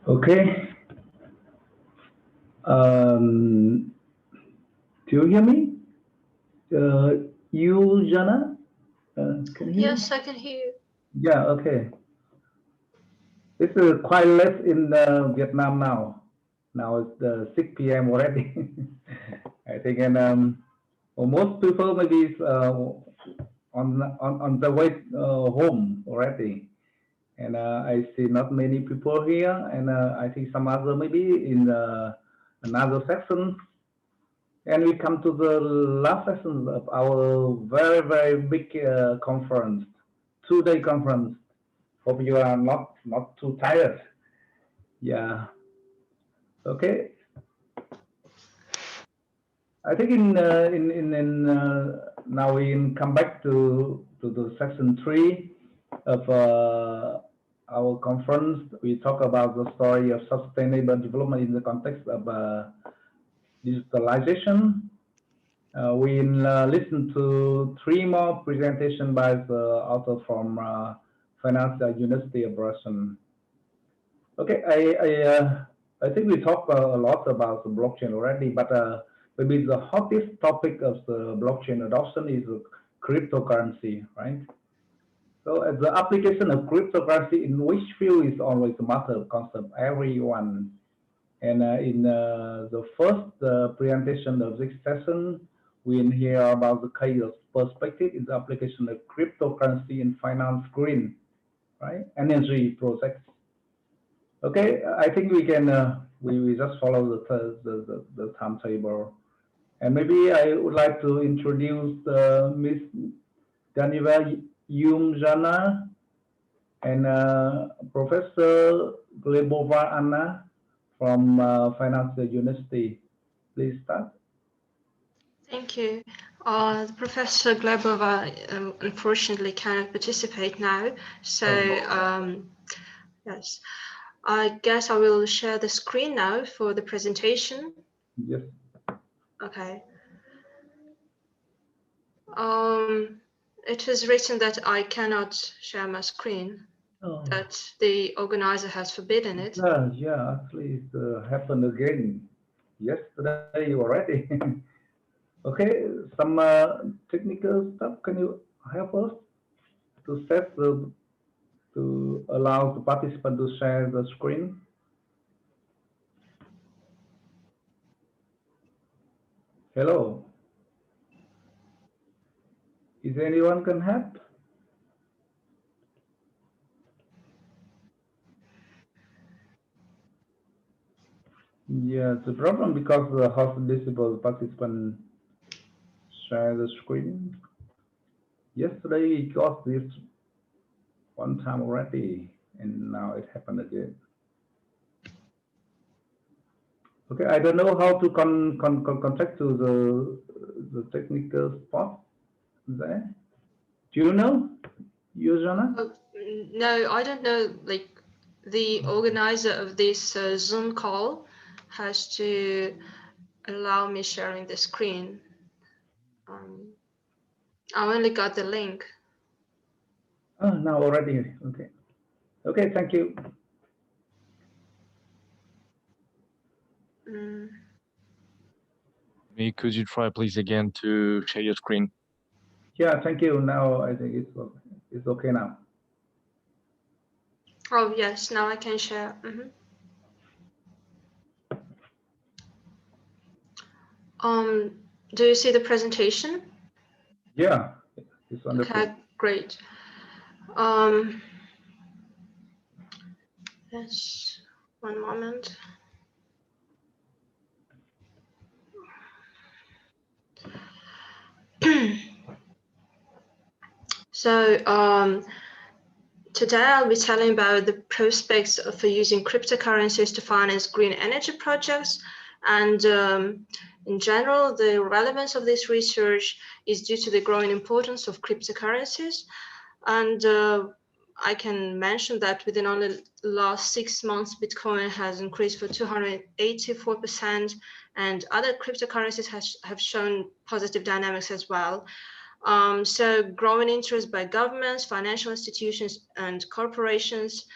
Okay. Um, do you hear me? You, Jana? Can you hear me? Yes, I can hear you. Yeah, okay. It's quite late in Vietnam now. Now it's 6 p.m. already. I think, and most people maybe is, on the way home already. And I see not many people here, and I think some other maybe in another section. And we come to the last session of our very big conference, 2 day conference. Hope you are not too tired. Yeah. Okay. I think now we come back to the section 3 of our conference. We talk about the story of sustainable development in the context of digitalization. We listen to 3 more presentations by the author from Financial University of Boston. Okay, I think we talked a lot about the blockchain already, but maybe the hottest topic of the blockchain adoption is cryptocurrency, right? So the application of cryptocurrency in which field is always a matter of concern everyone. And in the first presentation of this session, we hear about the case of perspective in the application of cryptocurrency in finance green, right? Energy projects. Okay, I think we can we just follow the timetable, and maybe I would like to introduce Miss Daniela Yumjana and Professor Glebova Anna from Financial University. Please start. Thank you. Professor Glebova unfortunately cannot participate now, so yes. I guess I will share the screen now for the presentation. Yes. Okay. It is written that I cannot share my screen, that the organizer has forbidden it. Yeah, actually it happened again yesterday already. Okay, some technical stuff. Can you help us to set to allow the participant to share the screen? Hello. Is anyone can help? Yeah, it's a problem because the host disabled participant share the screen. Yesterday we got this one time already, and now it happened again. Okay, I don't know how to contact to the technical spot there. Do you know, Yuzana? No, I don't know. Like, the organizer of this Zoom call has to allow me sharing the screen. I only got the link. Oh, now already. Okay. Okay, thank you. Could you try please again to share your screen? Yeah, thank you. Now I think it's okay now. Oh yes, now I can share. Do you see the presentation? Yeah, it's wonderful. Okay, great. Yes, one moment. So today I'll be telling about the prospects for using cryptocurrencies to finance green energy projects, and in general, the relevance of this research is due to the growing importance of cryptocurrencies. And I can mention that within only the last 6 months, Bitcoin has increased for 284%, and other cryptocurrencies have shown positive dynamics as well. So growing interest by governments, financial institutions, and corporations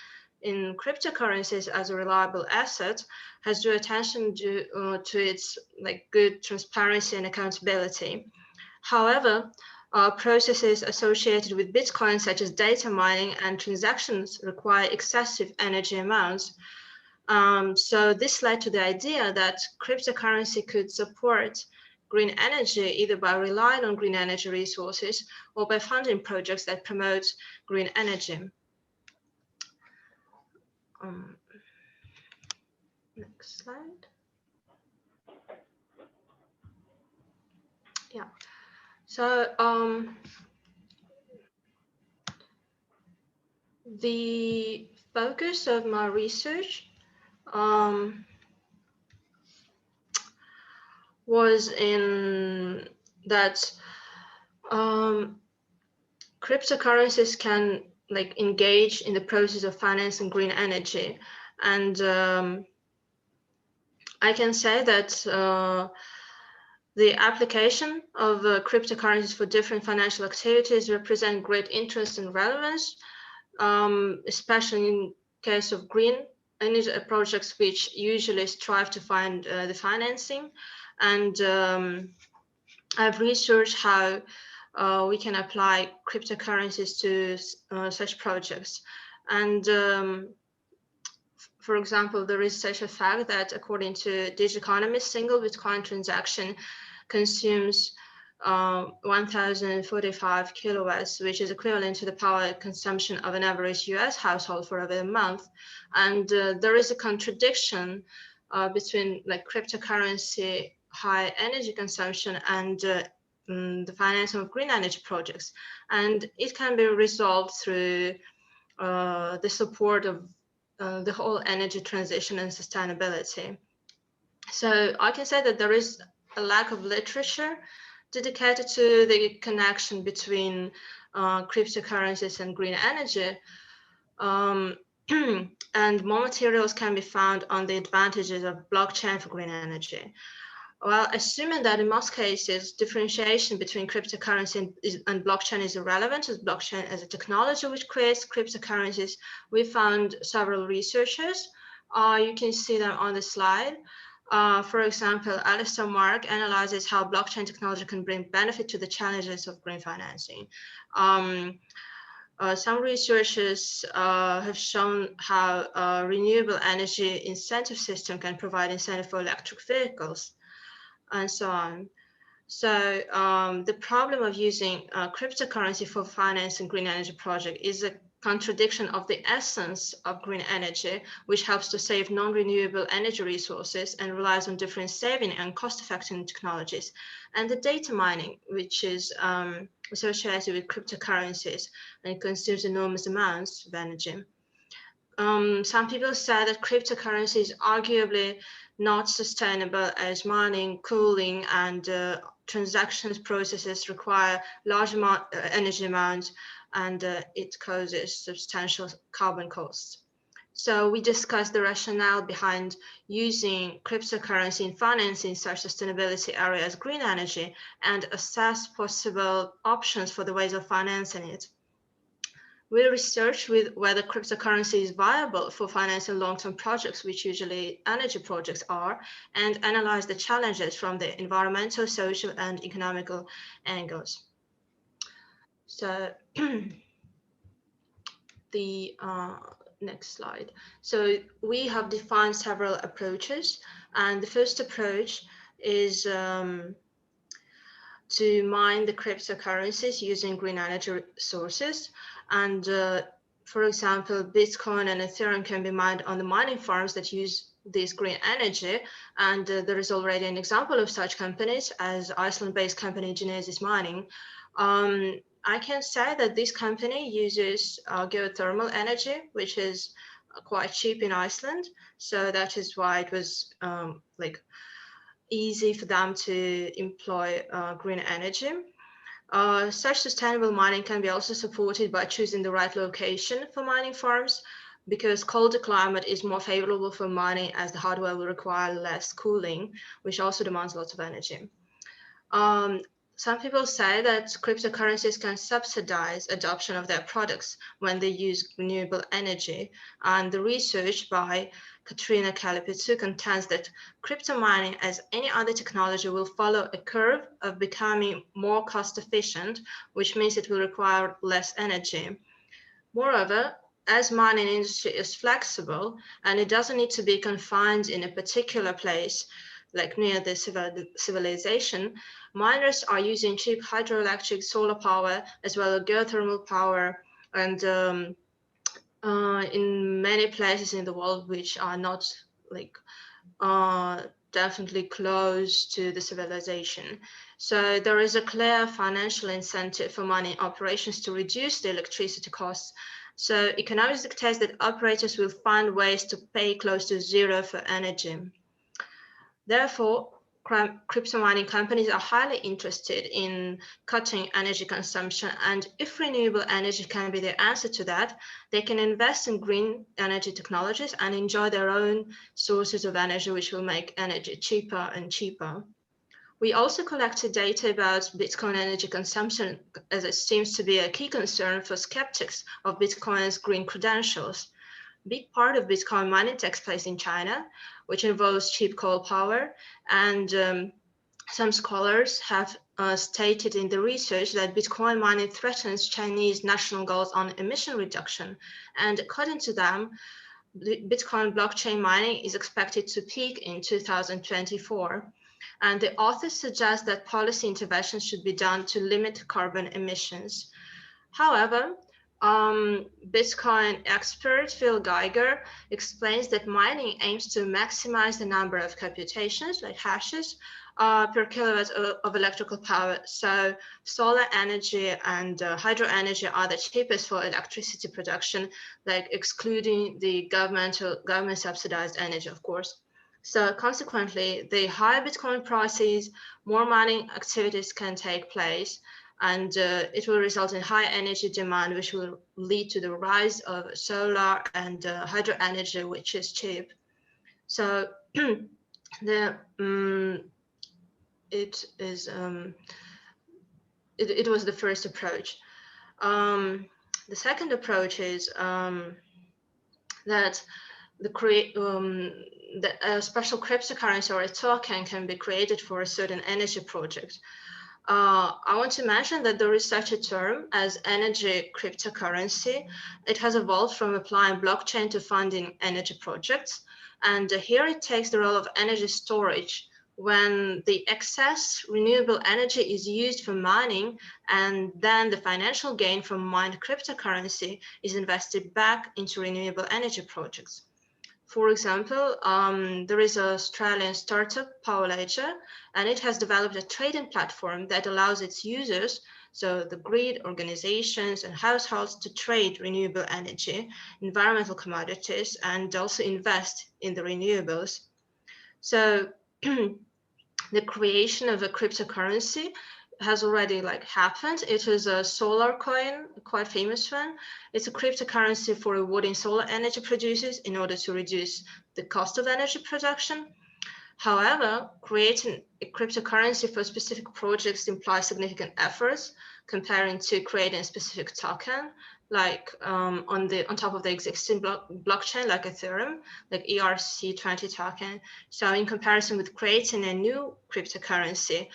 in cryptocurrencies as a reliable asset has drew attention to its good transparency and accountability. However, processes associated with Bitcoin, such as data mining and transactions, require excessive energy amounts. So this led to the idea that cryptocurrency could support green energy either by relying on green energy resources or by funding projects that promote green energy. Next slide. Yeah. So the focus of my research was in that cryptocurrencies can engage in the process of financing green energy, and I can say that the application of cryptocurrencies for different financial activities represent great interest and relevance, especially in case of green energy projects, which usually strive to find the financing. And I've researched how we can apply cryptocurrencies to such projects. And for example, there is such a fact that according to DIGITALIZATIon, single Bitcoin transaction consumes 1,045 kilowatts, which is equivalent to the power consumption of an average US household for over a month. And there is a contradiction between cryptocurrency high energy consumption and the financing of green energy projects. And it can be resolved through the support of the whole energy transition and sustainability. So I can say that there is a lack of literature dedicated to the connection between cryptocurrencies and green energy. And more materials can be found on the advantages of blockchain for green energy. Well, assuming that in most cases, differentiation between cryptocurrency and blockchain is irrelevant, as blockchain as a technology which creates cryptocurrencies, we found several researchers. You can see them on the slide. For example, Alistair Mark analyzes how blockchain technology can bring benefit to the challenges of green financing. Some researchers have shown how a renewable energy incentive system can provide incentive for electric vehicles, and so on. So the problem of using cryptocurrency for financing green energy project is a contradiction of the essence of green energy, which helps to save non-renewable energy resources and relies on different saving and cost-effective technologies, and the data mining, which is associated with cryptocurrencies and consumes enormous amounts of energy. Some people say that cryptocurrency is arguably not sustainable as mining, cooling, and transactions processes require large energy amounts, and it causes substantial carbon costs. So we discussed the rationale behind using cryptocurrency in financing such sustainability areas as green energy and assess possible options for the ways of financing it. We researched whether cryptocurrency is viable for financing long-term projects, which usually energy projects are, and analyze the challenges from the environmental, social, and economical angles. So the next slide. So we have defined several approaches, and the first approach is to mine the cryptocurrencies using green energy sources. And for example, Bitcoin and Ethereum can be mined on the mining farms that use this green energy. And there is already an example of such companies as Iceland-based company Genesis Mining. I can say that this company uses geothermal energy, which is quite cheap in Iceland. So that is why it was easy for them to employ green energy. Such sustainable mining can be also supported by choosing the right location for mining farms, because colder climate is more favorable for mining as the hardware will require less cooling, which also demands lots of energy. Some people say that cryptocurrencies can subsidize adoption of their products when they use renewable energy. And the research by Katrina Kalipitu contends that crypto mining, as any other technology, will follow a curve of becoming more cost efficient, which means it will require less energy. Moreover, as mining industry is flexible and it doesn't need to be confined in a particular place, like near the civilization, miners are using cheap hydroelectric solar power as well as geothermal power, and in many places in the world which are not like definitely close to the civilization. So there is a clear financial incentive for mining operations to reduce the electricity costs. So economics dictates that operators will find ways to pay close to zero for energy. Therefore, crypto mining companies are highly interested in cutting energy consumption, and if renewable energy can be the answer to that, they can invest in green energy technologies and enjoy their own sources of energy, which will make energy cheaper and cheaper. We also collected data about Bitcoin energy consumption, as it seems to be a key concern for skeptics of Bitcoin's green credentials. Big part of Bitcoin mining takes place in China, which involves cheap coal power. And some scholars have stated in the research that Bitcoin mining threatens Chinese national goals on emission reduction. And according to them, Bitcoin blockchain mining is expected to peak in 2024. And the authors suggest that policy interventions should be done to limit carbon emissions. However, Bitcoin expert Phil Geiger explains that mining aims to maximize the number of computations, like hashes, per kilowatt of electrical power. So solar energy and hydro energy are the cheapest for electricity production, like excluding the government subsidized energy, of course. So consequently, the higher Bitcoin prices, more mining activities can take place, and it will result in high energy demand, which will lead to the rise of solar and hydro energy, which is cheap. So it was the first approach. The second approach is that a special cryptocurrency or a token can be created for a certain energy project. I want to mention that there is such a term as energy cryptocurrency. It has evolved from applying blockchain to funding energy projects. And here it takes the role of energy storage when the excess renewable energy is used for mining, and then the financial gain from mined cryptocurrency is invested back into renewable energy projects. For example, there is an Australian startup, Power Ledger, and it has developed a trading platform that allows its users, so the grid, organizations, and households, to trade renewable energy, environmental commodities, and also invest in the renewables. So the creation of a cryptocurrency has already happened. It is a solar coin, a quite famous one. It's a cryptocurrency for rewarding solar energy producers in order to reduce the cost of energy production. However, creating a cryptocurrency for specific projects implies significant efforts comparing to creating a specific token, like on top of the existing blockchain, like Ethereum, like ERC20 token. So in comparison with creating a new cryptocurrency,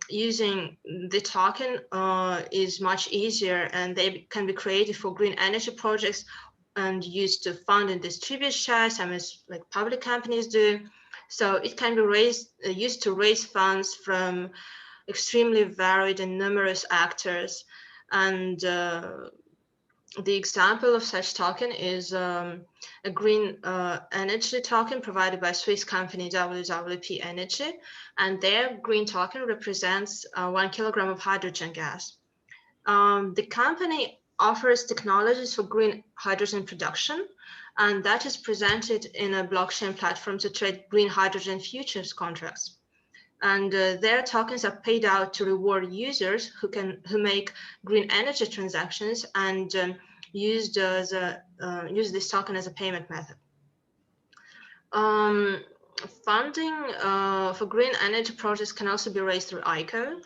using the token is much easier, and they can be created for green energy projects and used to fund and distribute shares, as like public companies do. So it can be used to raise funds from extremely varied and numerous actors. And the example of such token is a green energy token provided by Swiss company WWP Energy, and their green token represents 1 kilogram of hydrogen gas. The company offers technologies for green hydrogen production, and that is presented in a blockchain platform to trade green hydrogen futures contracts. And their tokens are paid out to reward users who make green energy transactions and use this token as a payment method. funding for green energy projects can also be raised through ICO.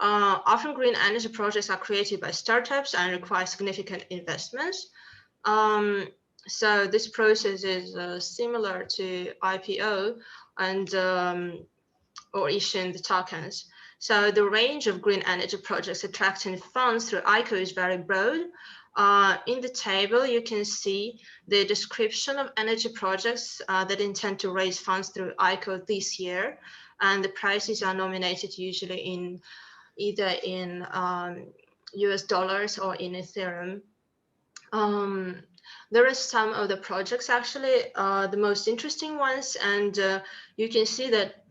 Often green energy projects are created by startups and require significant investments. So this process is similar to IPO and or issuing the tokens. So the range of green energy projects attracting funds through ICO is very broad. In the table, you can see the description of energy projects that intend to raise funds through ICO this year, and the prices are nominated usually in either in US dollars or in Ethereum. There are some of the projects actually the most interesting ones, and you can see that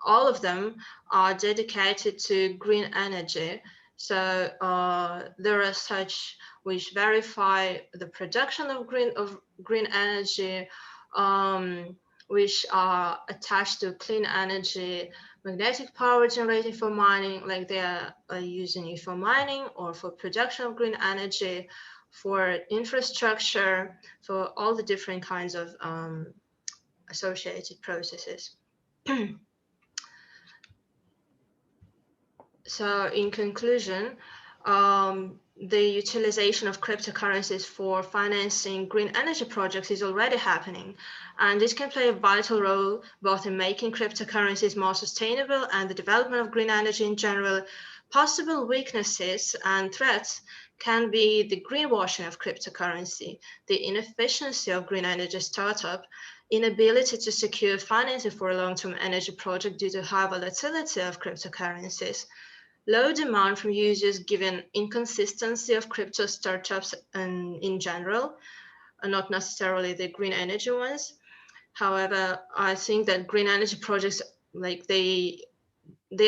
all of them are dedicated to green energy. So there are such which verify the production of green energy, which are attached to clean energy, magnetic power generated for mining, like they are using it for mining or for production of green energy, for infrastructure, for all the different kinds of associated processes. So in conclusion, the utilization of cryptocurrencies for financing green energy projects is already happening, and this can play a vital role both in making cryptocurrencies more sustainable and the development of green energy in general. Possible weaknesses and threats can be the greenwashing of cryptocurrency, the inefficiency of green energy startup, inability to secure financing for a long-term energy project due to high volatility of cryptocurrencies, low demand from users given inconsistency of crypto startups and in general, and not necessarily the green energy ones. However, I think that green energy projects, like they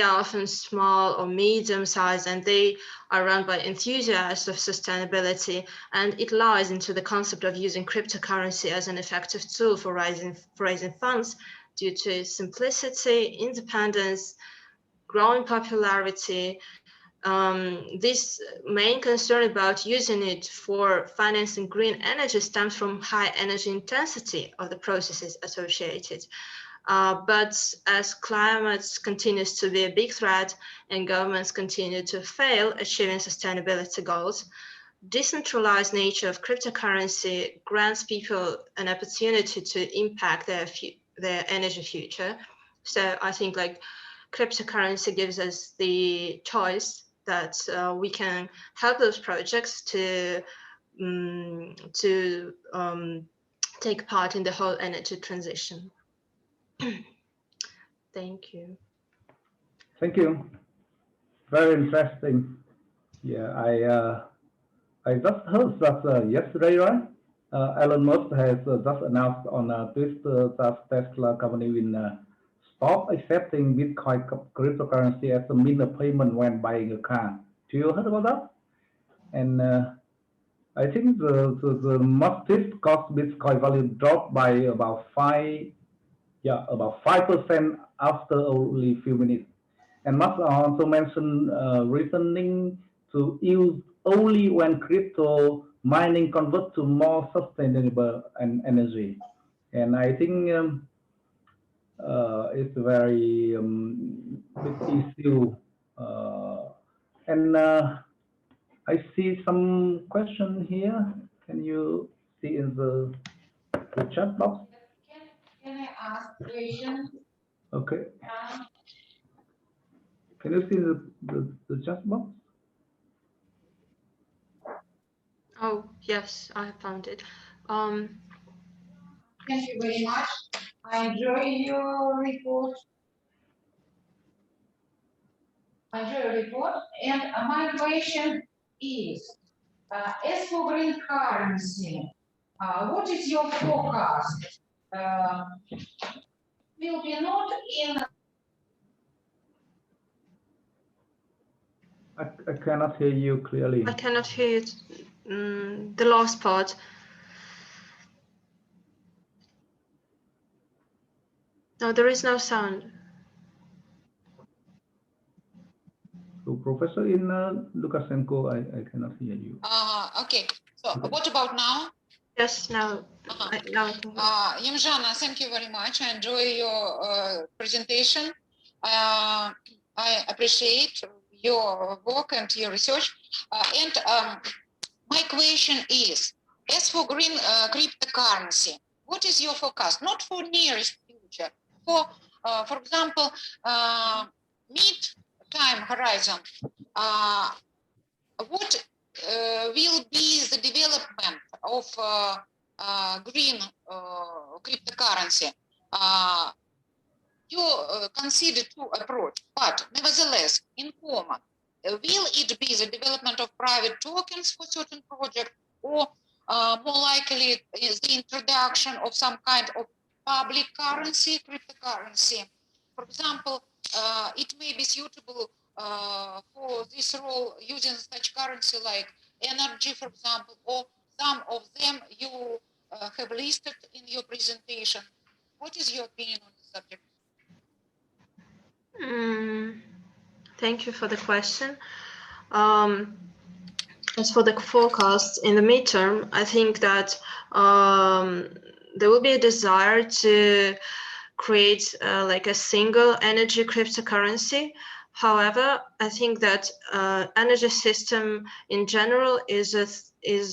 are often small or medium sized, and they are run by enthusiasts of sustainability, and it lies into the concept of using cryptocurrency as an effective tool for raising funds due to simplicity, independence, growing popularity. This main concern about using it for financing green energy stems from high energy intensity of the processes associated. But as climate continues to be a big threat and governments continue to fail achieving sustainability goals, decentralized nature of cryptocurrency grants people an opportunity to impact their energy future. So I think like cryptocurrency gives us the choice that we can help those projects to take part in the whole energy transition. Thank you. Thank you. Very interesting. Yeah, I just heard that yesterday, right? Elon Musk has just announced on Twitter that Tesla company will stop accepting Bitcoin cryptocurrency as a means of payment when buying a car. Do you heard about that? And I think the Musk's cost Bitcoin value dropped by about 5% after only a few minutes. And Musk also mentioned reasoning to use only when crypto mining converts to more sustainable energy. And I think it's a very big issue. And I see some question here. Can you see in the chat box? Can I ask a question? Okay. Can you see the chat box? Oh, yes, I found it. Thank you very much. I enjoy your report. And my question is, as for green currency, what is your forecast? Will be not in. I cannot hear you clearly. I cannot hear it, the last part. No, there is no sound. So, Professor Lukashenko, I cannot hear you. Okay. So, what about now? Yes, now I can hear. Yemzhana, thank you very much. I enjoy your presentation. I appreciate your work and your research. My question is, as for green cryptocurrency, what is your forecast? Not for nearest future, for example, mid-time horizon. What will be the development of green cryptocurrency? You consider two approach, but nevertheless, in common, will it be the development of private tokens for certain project, or more likely is the introduction of some kind of public currency, cryptocurrency? For example, it may be suitable for this role using such currency like energy, for example, or some of them you have listed in your presentation. What is your opinion on the subject? Thank you for the question. As for the forecast in the midterm, I think that there will be a desire to create like a single energy cryptocurrency. However, I think that energy system in general is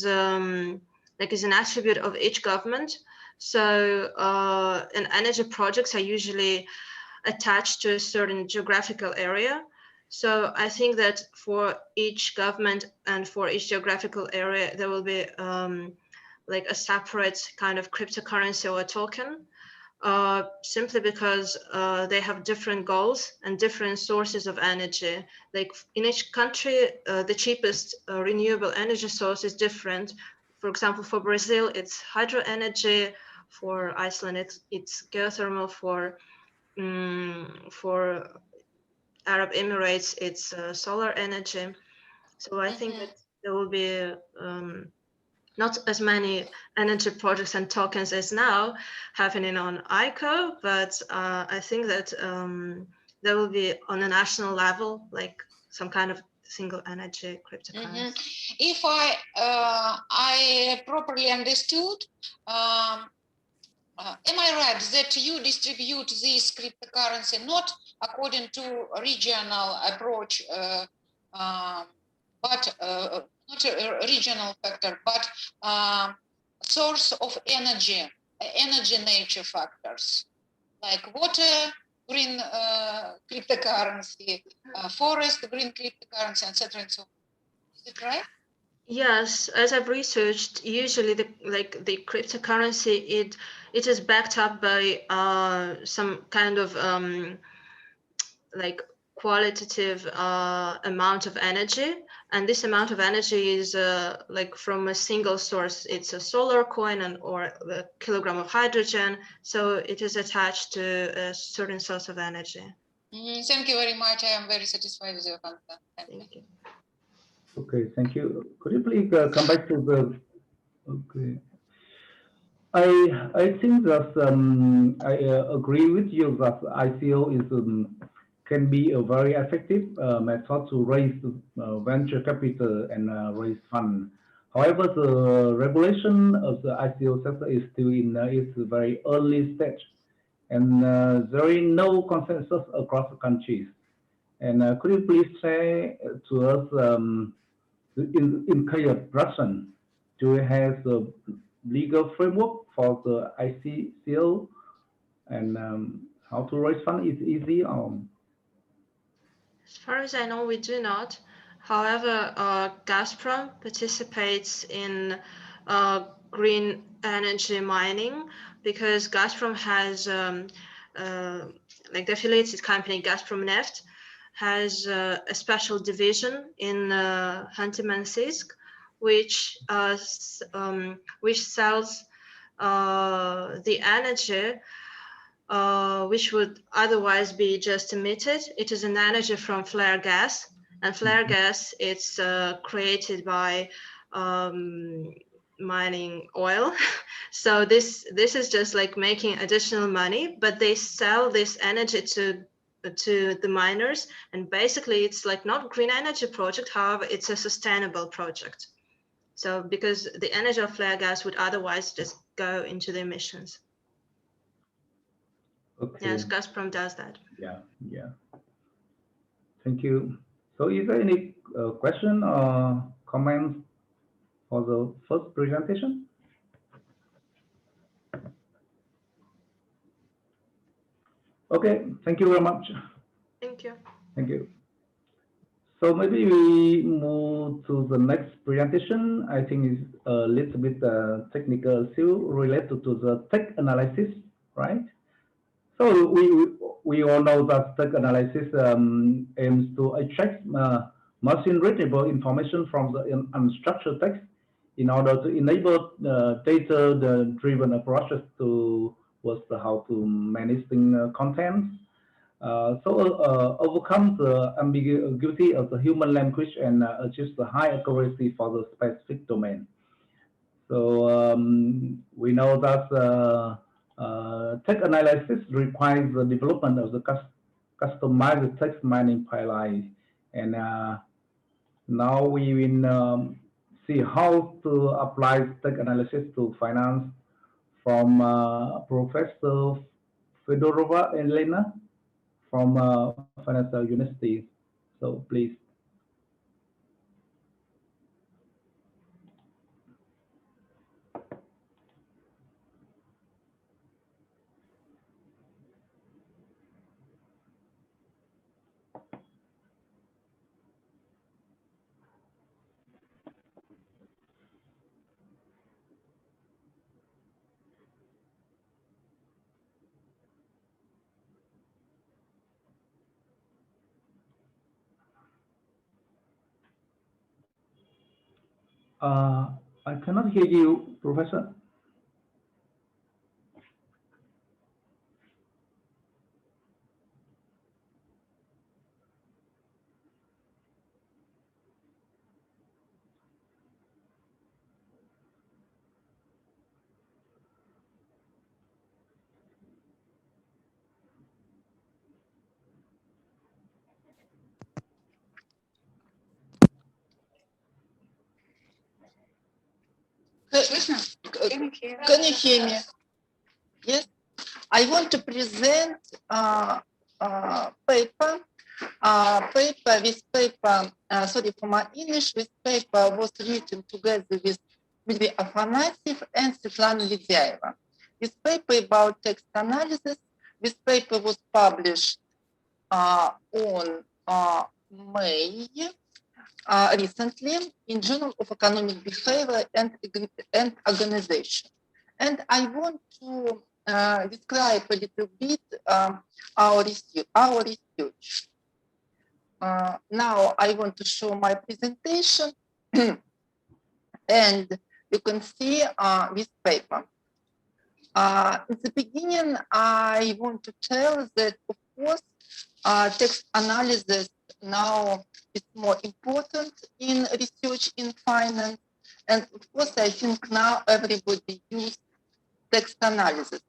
an attribute of each government. So and energy projects are usually attached to a certain geographical area. So I think that for each government and for each geographical area, there will be like a separate kind of cryptocurrency or a token, simply because they have different goals and different sources of energy. Like in each country, the cheapest renewable energy source is different. For example, for Brazil, it's hydro energy. For Iceland, it's geothermal. For Arab Emirates, it's solar energy. So I think that there will be not as many energy projects and tokens as now happening on ICO, but I think that there will be on a national level, like some kind of single energy cryptocurrency. If I properly understood, am I right that you distribute this cryptocurrency not according to a regional approach, but not a regional factor, but source of energy nature factors like water, green cryptocurrency, forest, green cryptocurrency, etc. and so on. Is it right? Yes, as I've researched, usually the cryptocurrency it is backed up by some kind of like qualitative amount of energy, and this amount of energy is like from a single source. It's a solar coin or a kilogram of hydrogen, so it is attached to a certain source of energy. Thank you very much. I am very satisfied with your answer. Thank you. Okay, thank you. Could you please come back to the? Okay, I think that I agree with you that ICO is can be a very effective method to raise venture capital and raise funds. However, the regulation of the ICO sector is still in its very early stage, and there is no consensus across the countries. And could you please say to us, in case of Russian, do we have the legal framework for the ICO, and how to raise funds is easy? As far as I know, we do not. However, Gazprom participates in green energy mining because Gazprom has, like the affiliated company Gazprom Neft, has a special division in Khanty-Mansiysk, which sells the energy which would otherwise be just emitted. It is an energy from flare gas, and flare gas it's created by mining oil. So this is just like making additional money, but they sell this energy to the miners, and basically it's like not green energy project. However, it's a sustainable project. So because the energy of flare gas would otherwise just go into the emissions. Okay. Yes, Gazprom does that. Yeah, yeah. Thank you. So is there any question or comments for the first presentation? Okay, thank you very much. Thank you. Thank you. So maybe we move to the next presentation. I think it's a little bit technical issue related to the tech analysis, right? So we all know that tech analysis aims to extract machine readable information from the unstructured text in order to enable data-driven approaches towards how to manage content. Overcome the ambiguity of the human language and achieve the high accuracy for the specific domain. So we know that text analysis requires the development of the customized text mining pipeline, and now we will see how to apply text analysis to finance from Professor Fedorova Elena from Financial University. So please. I cannot hear you, Professor. Can you hear me? Yes. I want to present paper. This paper, sorry for my English, this paper was written together with Dmitry Afanasyev and Svetlana Vidyaeva. This paper about text analysis, this paper was published on May recently in Journal of Economic Behavior and Organization. And I want to describe a little bit our research. Now I want to show my presentation and you can see this paper. In the beginning, I want to tell that, of course, text analysis now is more important in research in finance. And of course, I think now everybody uses text analysis.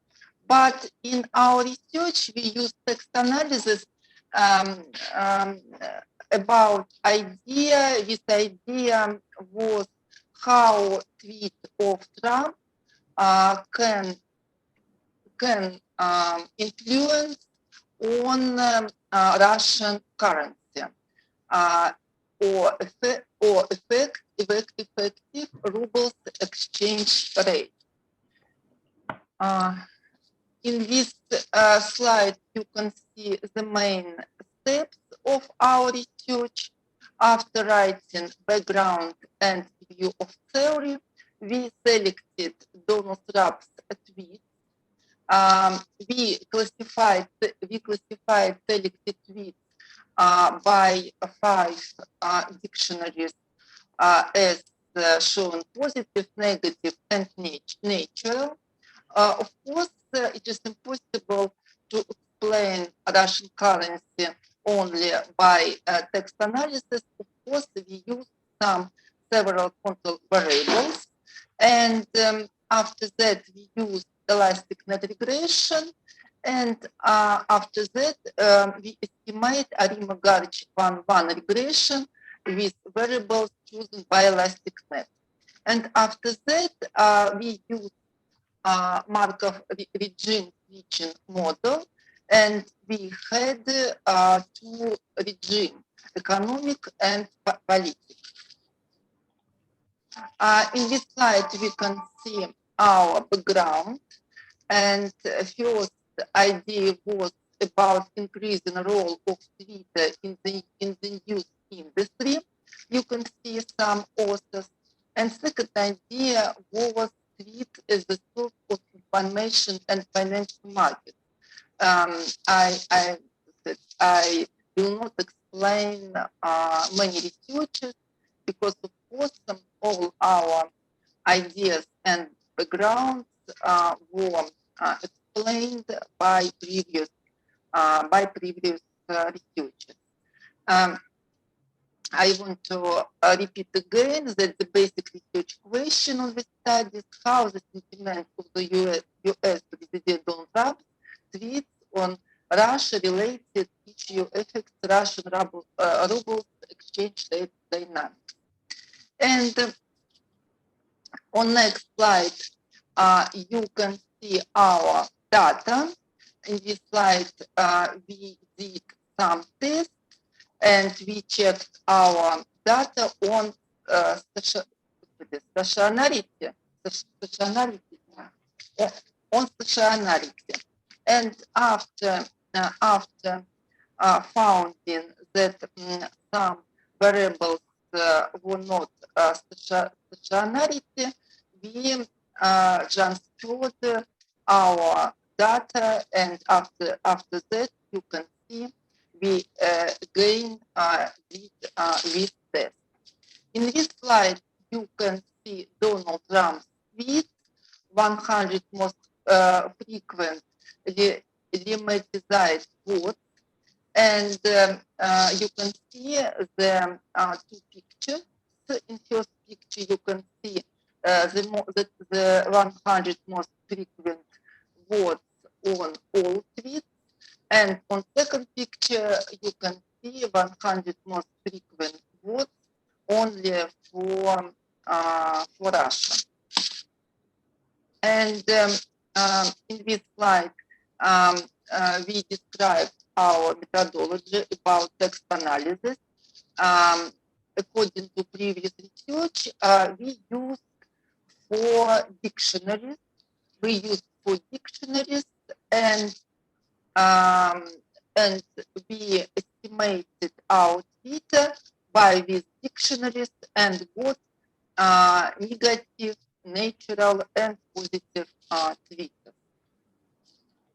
But in our research, we use text analysis about idea. This idea was how tweet of Trump can influence on Russian currency or effective rubles exchange rate. In this slide, you can see the main steps of our research. After writing background and view of theory, we selected Donald Trump's tweets. We classified selected tweets by 5 dictionaries as shown positive, negative, and natural. Of course, it is impossible to explain Russian currency only by text analysis. Of course, we use several control variables, and after that we use elastic net regression, and after that we estimate Arima-Garch 1-1 regression with variables chosen by elastic net. And after that, we use Markov regime switching model, and we had two regimes, economic and political. In this slide, we can see our background, and first idea was about increasing the role of Twitter in the news industry. You can see some authors. And second idea was tweet as a source of information and financial market. I will not explain many researches because, of course, all our ideas and backgrounds were explained by previous researchers. I want to repeat again that the basic research question on this study is how the sentiment of the US President Donald Trump's tweets on Russia related issue affects Russian rubles exchange rate dynamics. And on next slide, you can see our data. In this slide, we did some tests and we checked our data on stationarity. And after finding that some variables were not stationarity, we transferred our data, and after that, you can see we again did this test. In this slide, you can see Donald Trump's tweets, 100 most frequent lematized quotes, and you can see the two pictures. In first picture, you can see the 100 most frequent words on all tweets. And on second picture, you can see 100 most frequent words only for Russia. And in this slide, we described our methodology about text analysis. According to previous research, we used four dictionaries. And we estimated our Twitter by these dictionaries and got negative, natural, and positive Twitter.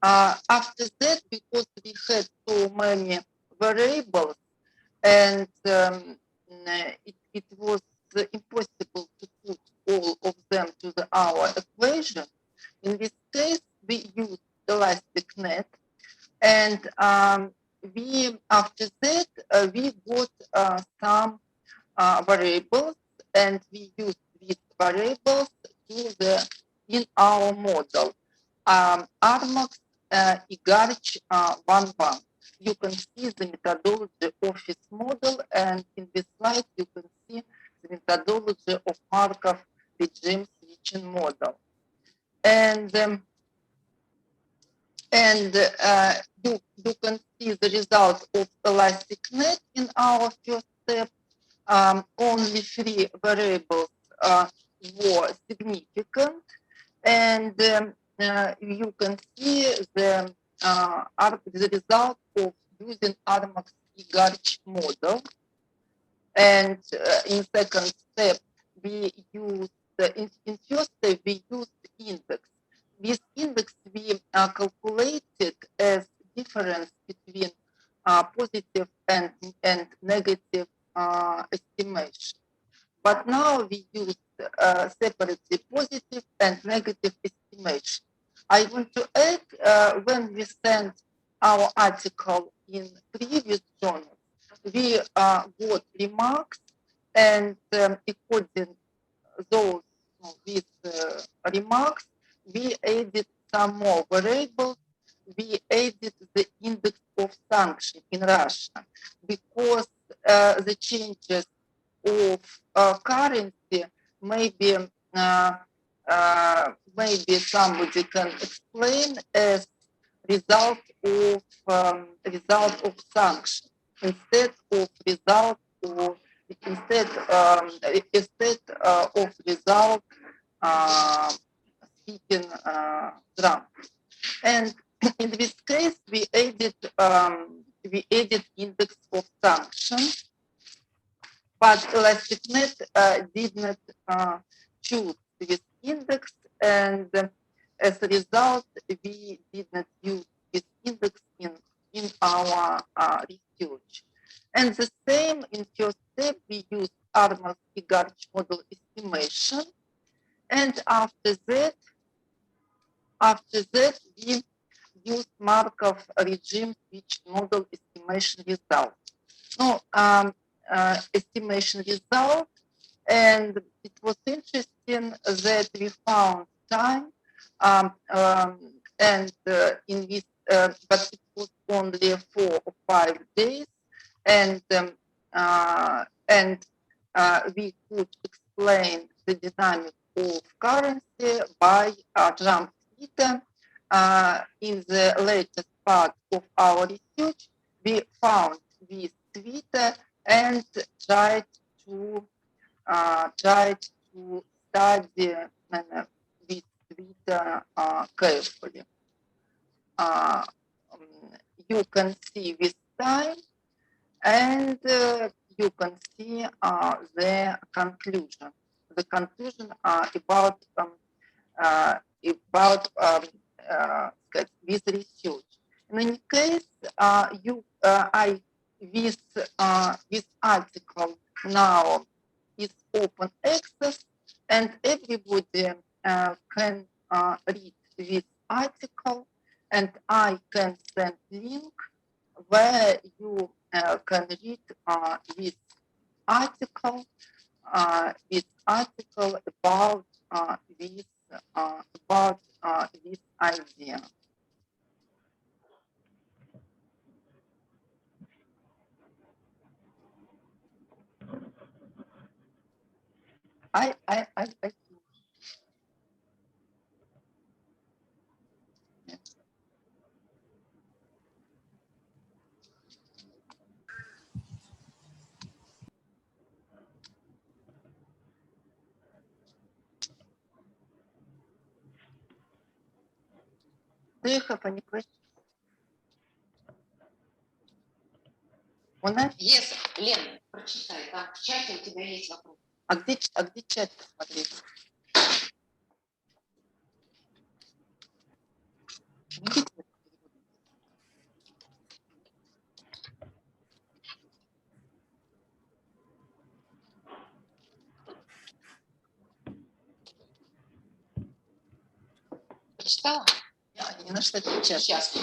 After that, because we had so many variables and it was impossible to put all of them to our equation, in this case, we used ElasticNet. And after that, we got some variables, and we used these variables in our model, Armax Igarch 1.1. You can see the methodology of this model, and in this slide, you can see the methodology of Markov regime switching model. And you can see the result of ElasticNet in our first step. Only 3 variables were significant, and you can see the result of using Armax Igarch model. And in second step, we used in first step we used index. This index we calculated as difference between positive and negative estimation. But now we use separately positive and negative estimation. I want to add, when we sent our article in previous journals, we got remarks, and according those with remarks, we added some more variables. We added the index of sanction in Russia because the changes of currency maybe maybe somebody can explain as result of sanction instead of result of result speaking Trump. And in this case, we added index of sanction, but ElasticNet did not choose this index, and as a result, we did not use this index in our research. And the same in first step, we used Armour's Igarch model estimation, and after that, we use Markov regime which model estimation result. No, estimation result, and it was interesting that we found time, and in this, but it was only 4 or 5 days, and we could explain the dynamic of currency by Trump data. In the latest part of our research, we found this Twitter and tried to study this Twitter carefully. You can see this time, and you can see the conclusion. The conclusion about this research. In any case, this article now is open access, and everybody can read this article, and I can send link where you can read this article about this idea. I Do you have any questions? Yes, Лен, прочитай, там в чате у тебя есть вопрос. А где чат посмотреть? Прочитала? Я не нашла этот чат. Сейчас.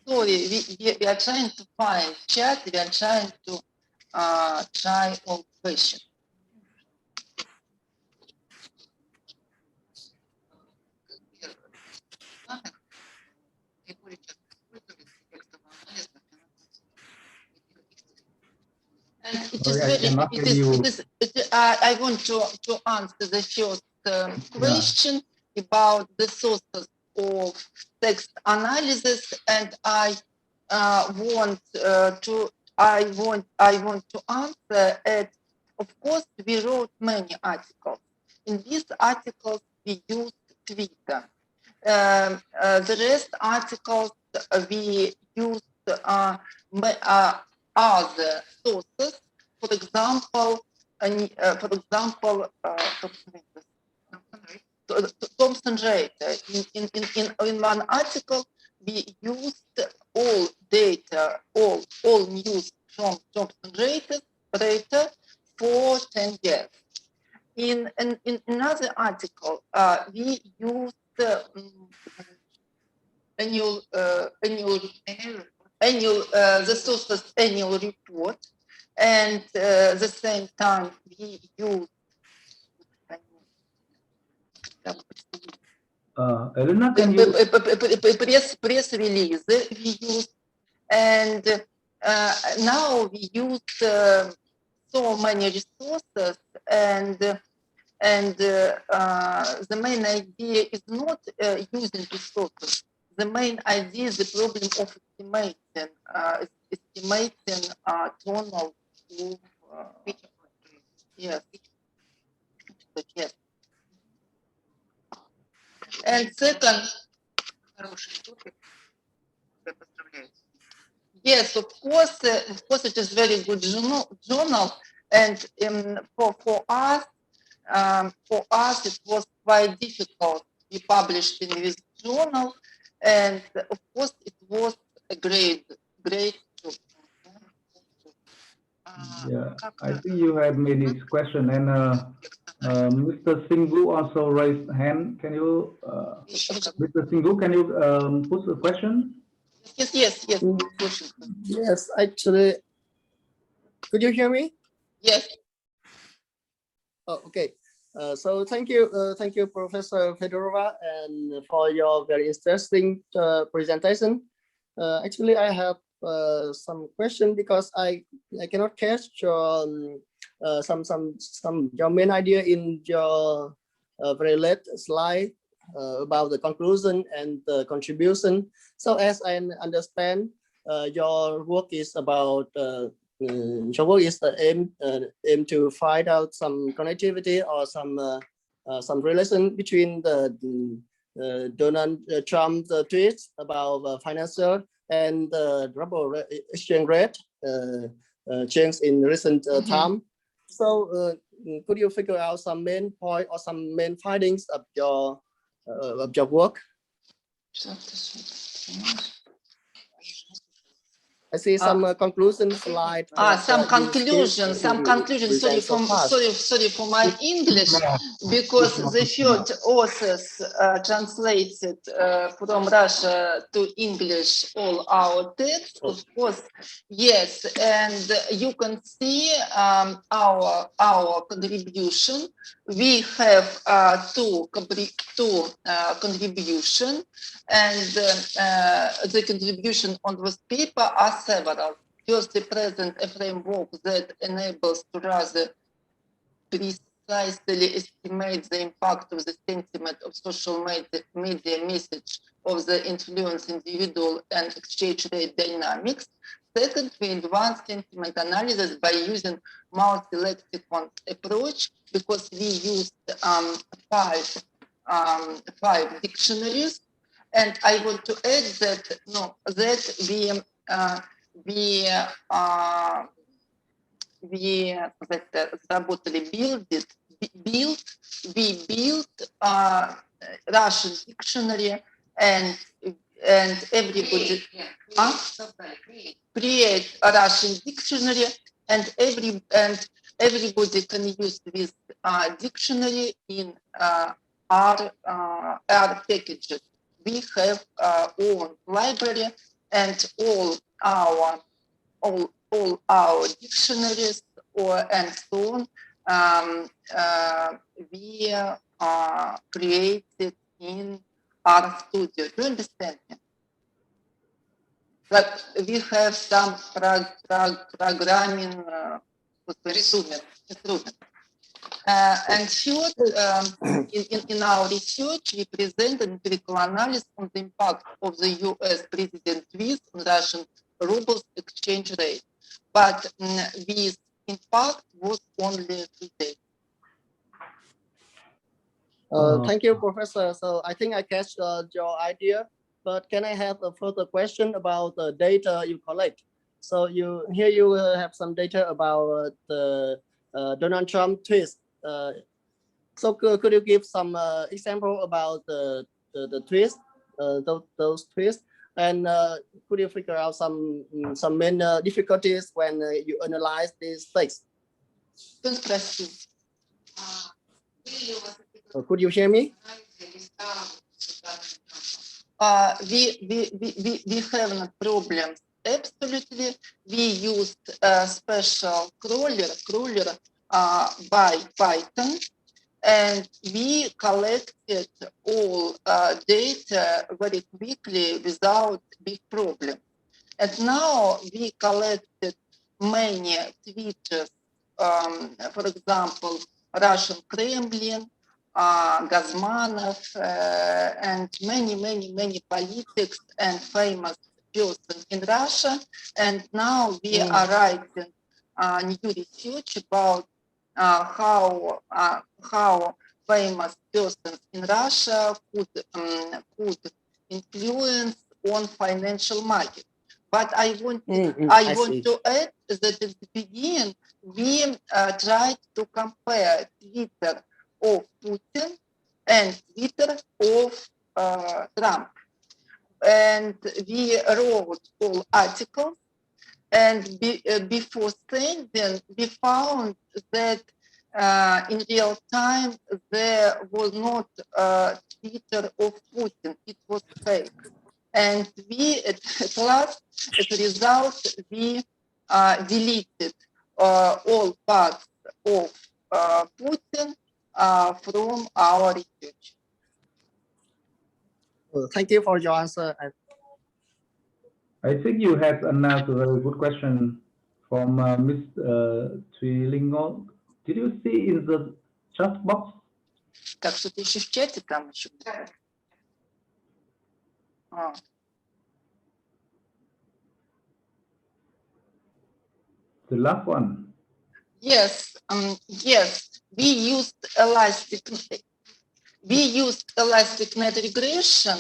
Sorry, we are trying to find chat. We are trying to try all questions. And it is I want to answer the first question about the sources of text analysis, and I want to answer it. Of course, we wrote many articles. In these articles, we used Twitter. The rest articles we used other sources. For example, Thomson Reuters. In one article, we used all data, all news from Thomson Reuters for 10 years. In another article, we used annual the source's annual report, and at the same time we use Elena, can you press release we use, and now we use so many resources, and the main idea is not using resources. The main idea is the problem of estimating tonal of yes. Yes. And second, yes, of course, it is very good journal, and for us it was quite difficult. We published in this journal, and of course it was a great job. Yeah, I think you have made this question, and Mr. Singhu also raised hand. Can you, Mr. Singhu, can you put the question? Yes. Yes, actually, could you hear me? Yes. Oh, okay. So thank you, Professor Fedorova, and for your very interesting presentation. Actually, I have some question because I cannot catch your some your main idea in your very late slide about the conclusion and the contribution. So as I understand, your work is about your work is the aim to find out some connectivity or some relation between the Donald Trump tweets about financial and the ruble exchange rate change in recent time. So could you figure out some main point or some main findings of your work? I see some conclusion slide. Some conclusion. Sorry for my English, because the third authors translated from Russia to English all our texts, of course. Yes, and you can see our contribution. We have two contribution, and the contribution on this paper are several. First, they present a framework that enables to rather precisely estimate the impact of the sentiment of social media message of the influence individual and exchange rate dynamics. Second, we advance sentiment analysis by using multi-lexicon approach, because we used five dictionaries. And I want to add that we built Russian dictionary, and everybody create a Russian dictionary, and everybody can use this dictionary in our packages. We have own library, and all our dictionaries and so on we created in our studio. Do you understand me? Like we have some programming instrument. And third, in our research, we present an empirical analysis on the impact of the US president tweets on Russian rubles exchange rate. But this impact was only 3 days. Thank you, Professor. So I think I catch your idea, but can I have a further question about the data you collect? So you have some data about the Donald Trump tweets. So could you give some example about the tweets, those tweets, and could you figure out some main difficulties when you analyze these things? Could you hear me? We have no problems absolutely. We used a special crawler by Python, and we collected all data very quickly without big problem. And now we collected many tweets, for example, Russian Kremlin, Gazmanov, and many politics and famous persons in Russia. And now we are writing new research about how famous persons in Russia could influence on financial market. But I want to add that at the beginning we tried to compare Twitter of Putin and Twitter of Trump, and we wrote all articles. And before sending, we found that in real time there was not Twitter of Putin; it was fake. And we, at last, as a result, we deleted all parts of Putin from our research. Well, thank you for your answer. I think you had another very good question from Ms. Twilingo. Did you see in the chat box? Так, что-то еще в чате там еще. The last one. Yes, yes. We used elastic net regression.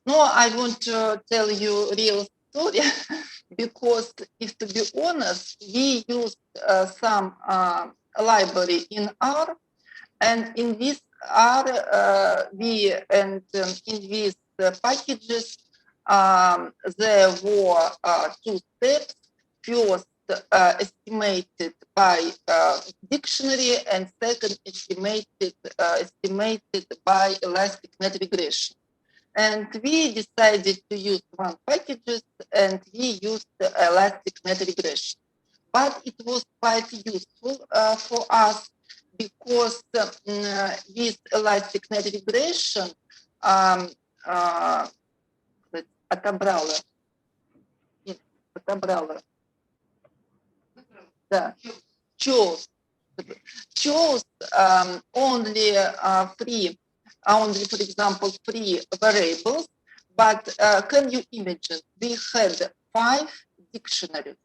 No, I want to tell you a real story because, if to be honest, we used some library in R, and in this R in these packages there were two steps. First, estimated by dictionary, and second, estimated by elastic net regression. And we decided to use one packages, and we used elastic net regression. But it was quite useful for us because with elastic net regression отобрала. Да. Chose only for example, free variables. But can you imagine? We had 5 dictionaries.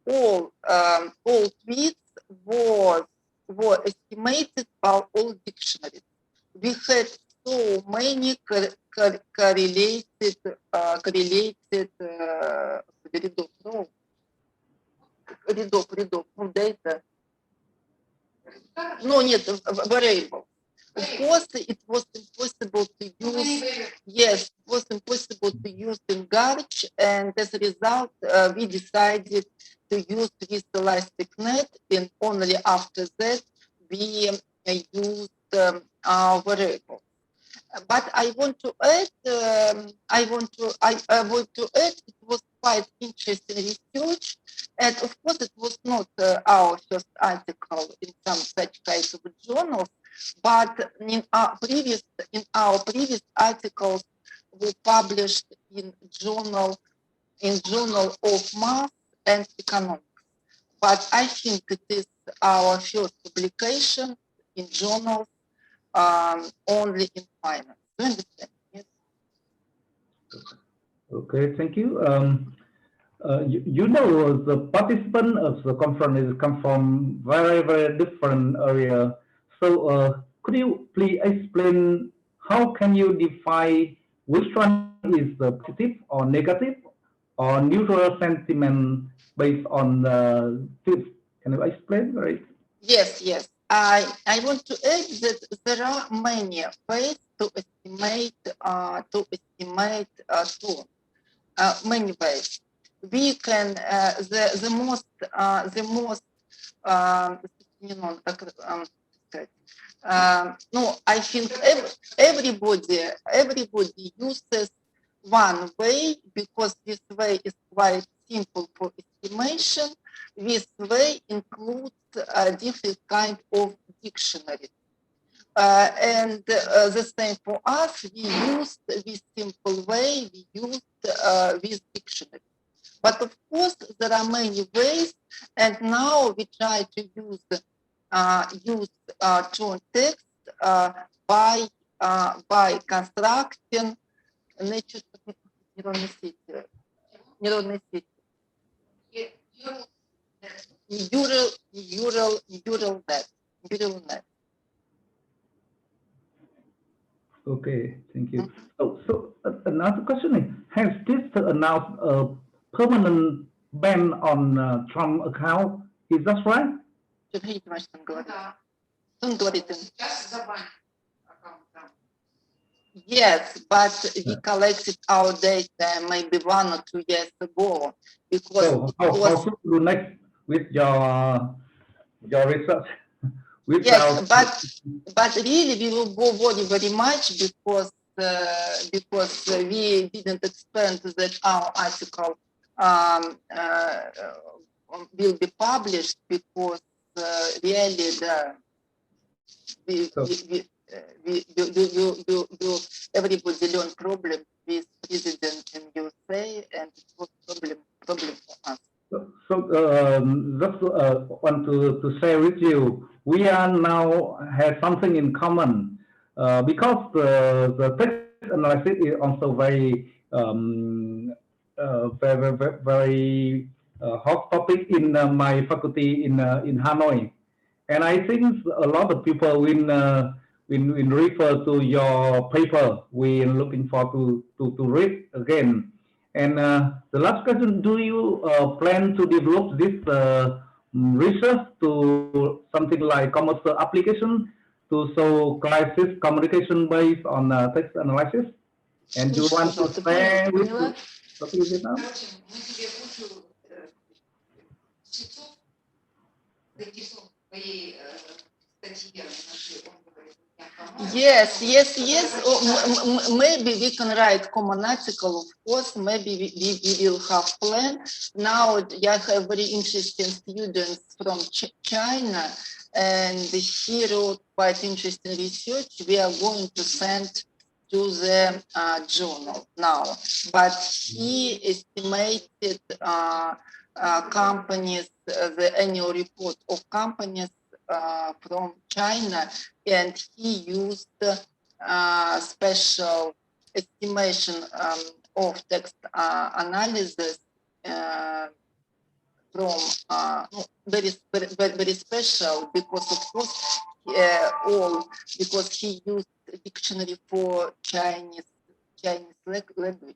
All tweets were estimated by all dictionaries. We had so many correlated рядов, data. No, нет, variable. Of course, it was impossible to use. Yes, it was impossible to use in Garch, and as a result, we decided to use this elastic net, and only after that we used our variable. But I want to add, it was quite interesting research, and of course it was not our first article in some such kind of journals, but in our previous articles were published in journal of math and economics. But I think it is our first publication in journals only in finance. Do you understand? Yes. Okay, thank you. You know, the participants of the conference come from very different area. So could you please explain how can you define which one is the positive or negative or neutral sentiment based on the tips? Can you explain? Right? Yes. I want to add that there are many ways to estimate tone. Many ways. We can the most no, I think everybody uses one way, because this way is quite simple for estimation. This way includes different kind of dictionaries. And the same for us, we used this simple way, we used this dictionary. But of course, there are many ways, and now we try to use joint text by constructing neural net. Okay, thank you. So another question is, has this announced a permanent ban on Trump account? Is that right? Yes, but we collected our data maybe 1 or 2 years ago, because so how should you next with your research? Yes, but really we will go very much, because we didn't expect that our article will be published, because really everybody learned problem with president in USA, and it was problem for us. So just want to share with you, we are now have something in common, because the text analysis is also very very hot topic in my faculty in Hanoi, and I think a lot of people when refer to your paper, we looking forward to read again. And the last question, do you plan to develop this research to something like commercial application to show crisis communication based on text analysis? And do you want to share with Vietnam? Yes. Maybe we can write common article, of course. Maybe we will have plan. Now I have very interesting students from China, and he wrote quite interesting research. We are going to send to the journal now, but he estimated companies, the annual report of companies from China, and he used special estimation of text analysis from very special, because of course because he used a dictionary for Chinese language.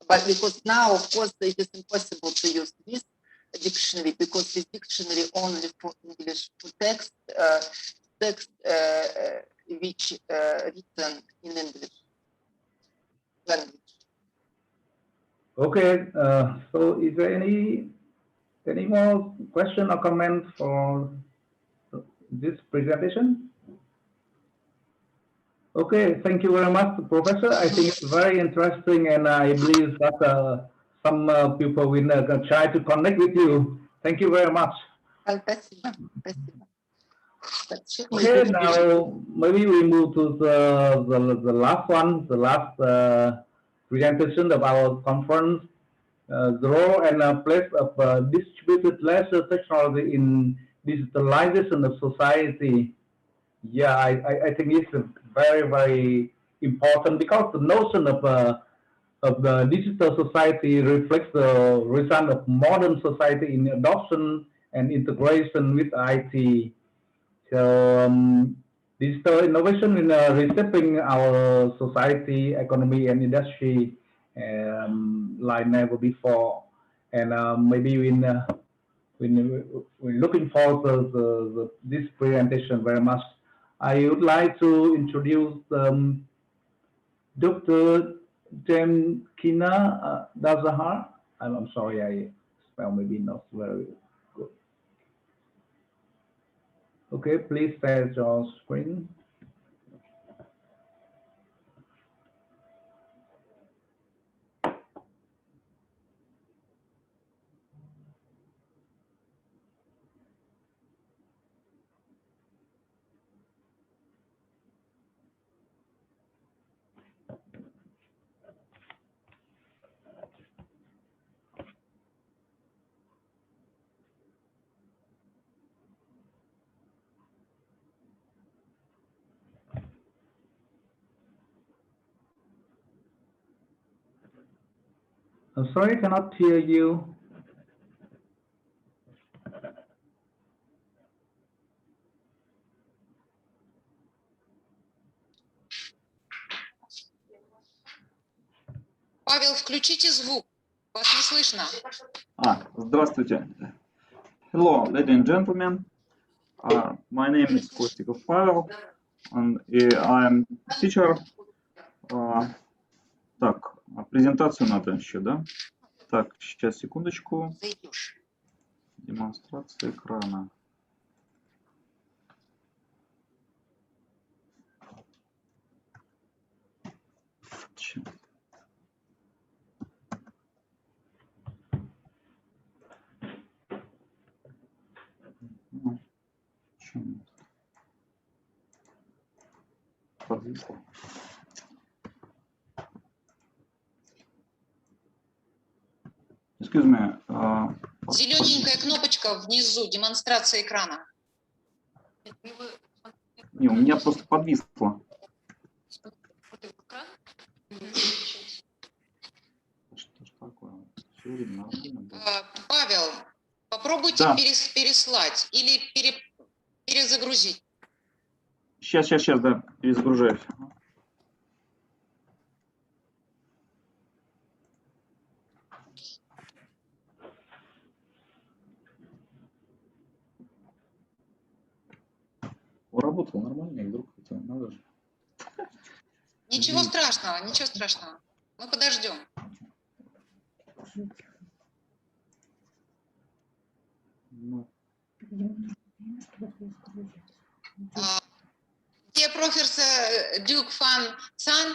But because now, of course, it is impossible to use this dictionary, because this dictionary only for English, for text which written in English language. Okay, so is there any more question or comment for this presentation? Okay, thank you very much, Professor. I think it's very interesting, and I believe that some people will try to connect with you. Thank you very much. Okay, now maybe we move to the last one, the last presentation of our conference, the role and place of distributed ledger technology in digitalization of society. Yeah, I think it's very, very important, because the notion of the digital society reflects the result of modern society in adoption and integration with IT. So digital innovation in reshaping our society, economy, and industry like never before. And maybe when we're looking forward to this presentation very much, I would like to introduce Dr. Temkina Dazahar. I'm sorry, I spell maybe not very good. Okay, please share your screen. I'm sorry, I cannot hear you. Павел, включите звук. Вас не слышно. Здравствуйте. Hello, ladies and gentlemen. My name is Kostikov Pavel, and I'm teacher. Так, презентацию надо еще, да? Так, сейчас, секундочку. Демонстрация экрана. Сейчас. Подвисло. Excuse me. Зелененькая кнопочка внизу, демонстрация экрана. Не, у меня просто подвисло. Что ж такое? Все видно, нормально было. Павел, попробуйте Да. переслать или перезагрузить. Сейчас, да, перезагружаюсь. Работал нормально, и вдруг это надо же. Ничего страшного, ничего страшного. Мы подождем. Dear Professor Duke Fan San,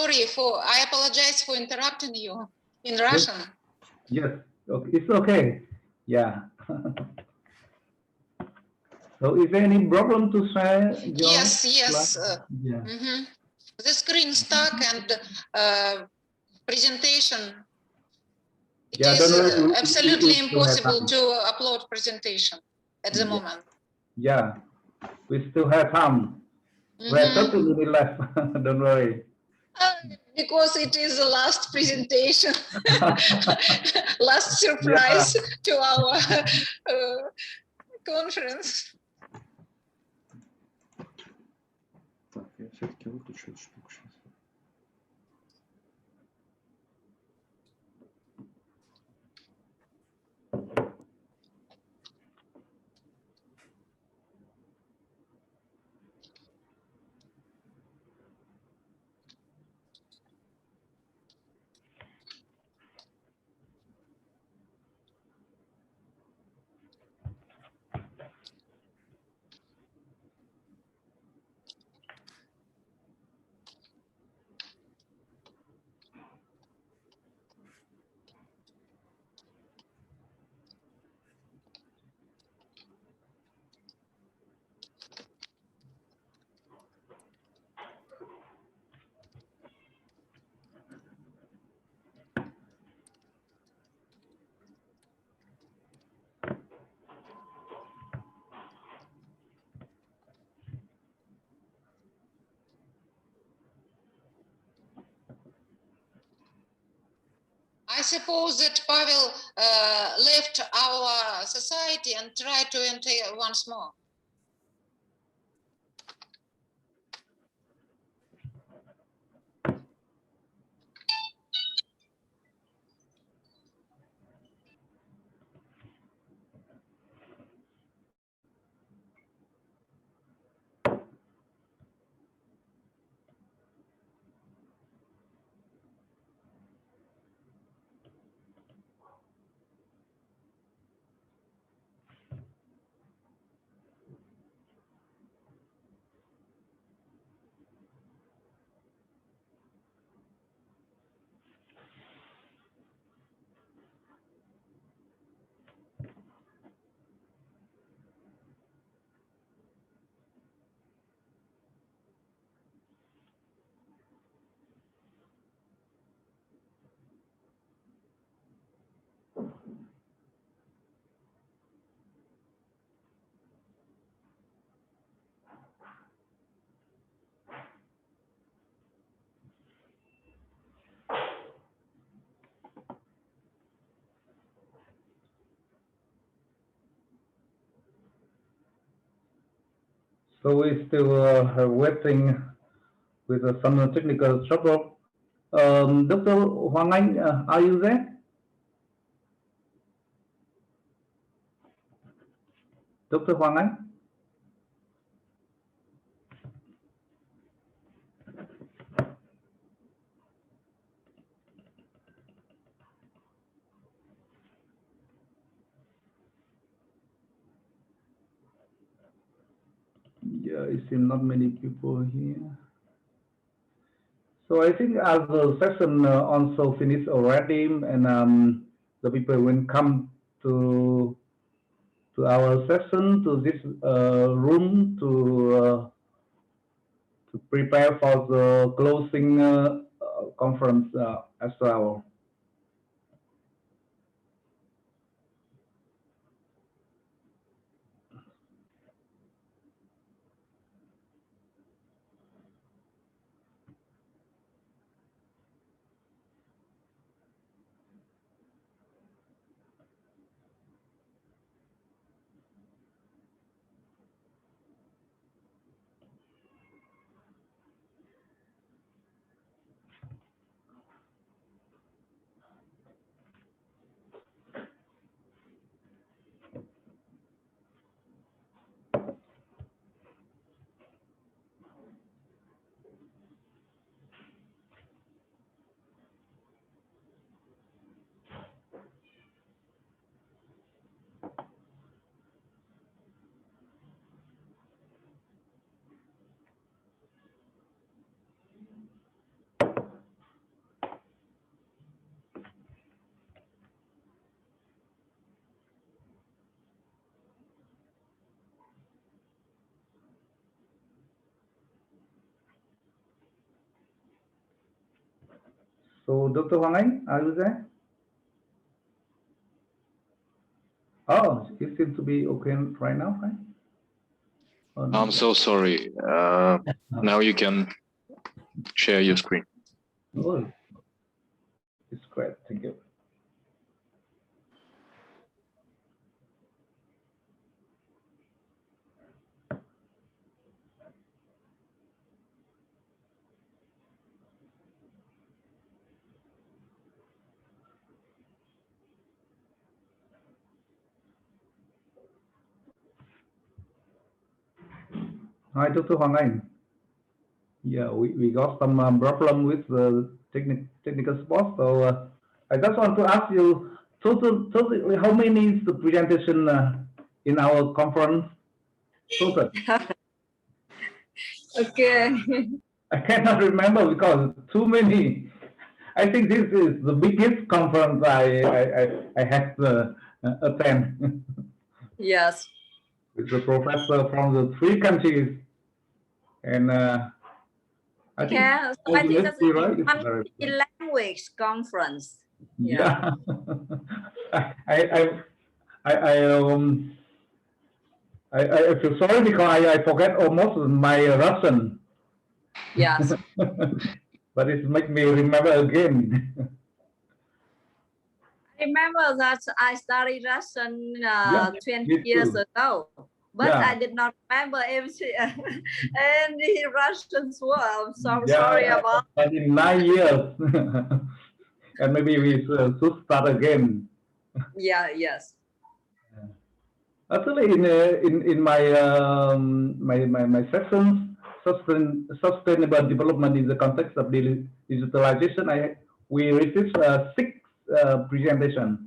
I apologize for interrupting you in Russian. Yes, it's okay. Yeah. So is there any problem to share your Yes. slide? Yeah. The screen stuck and presentation. It Yeah, is don't worry, absolutely we still have impossible time. to upload presentation at the moment. Yeah, we still have time. We have 30 minutes left. Don't worry. Because it is the last presentation, last surprise to our conference. Так, я все-таки выключу эту штуку сейчас. I suppose that Pavel left our society and tried to enter once more. So we still waiting with some technical trouble. Dr. Hoàng Anh, are you there? Dr. Hoàng Anh? Yeah, it seems not many people here. So I think as the session also finished already, and the people will come to our session, to this room, to prepare for the closing conference as well. So Dr. Hoàng Anh, are you there? Oh, it seems to be okay right now, right? Oh, no. I'm so sorry. Now you can share your screen. Oh, it's great. Thank you. Hi, Dr. Hoàng Anh. Yeah, we got some problem with the technical support. So I just want to ask you, totally, how many is the presentation in our conference? Total. Okay. I cannot remember because too many. I think this is the biggest conference I have attend. Yes. With the professor from the 3 countries, and I think Yeah, so I think that's right? a language conference. Yeah. I feel sorry because I forget almost my Russian. Yes. But it makes me remember again. I remember that I studied Russian Yeah, 20 years ago, but yeah. I did not remember everything, any Russian word. I'm so Yeah, sorry about. But in 9 years, and maybe we should start again. Yeah. Yes. Actually, in my my sessions, sustainable development in the context of digitalization, we received 6 presentations.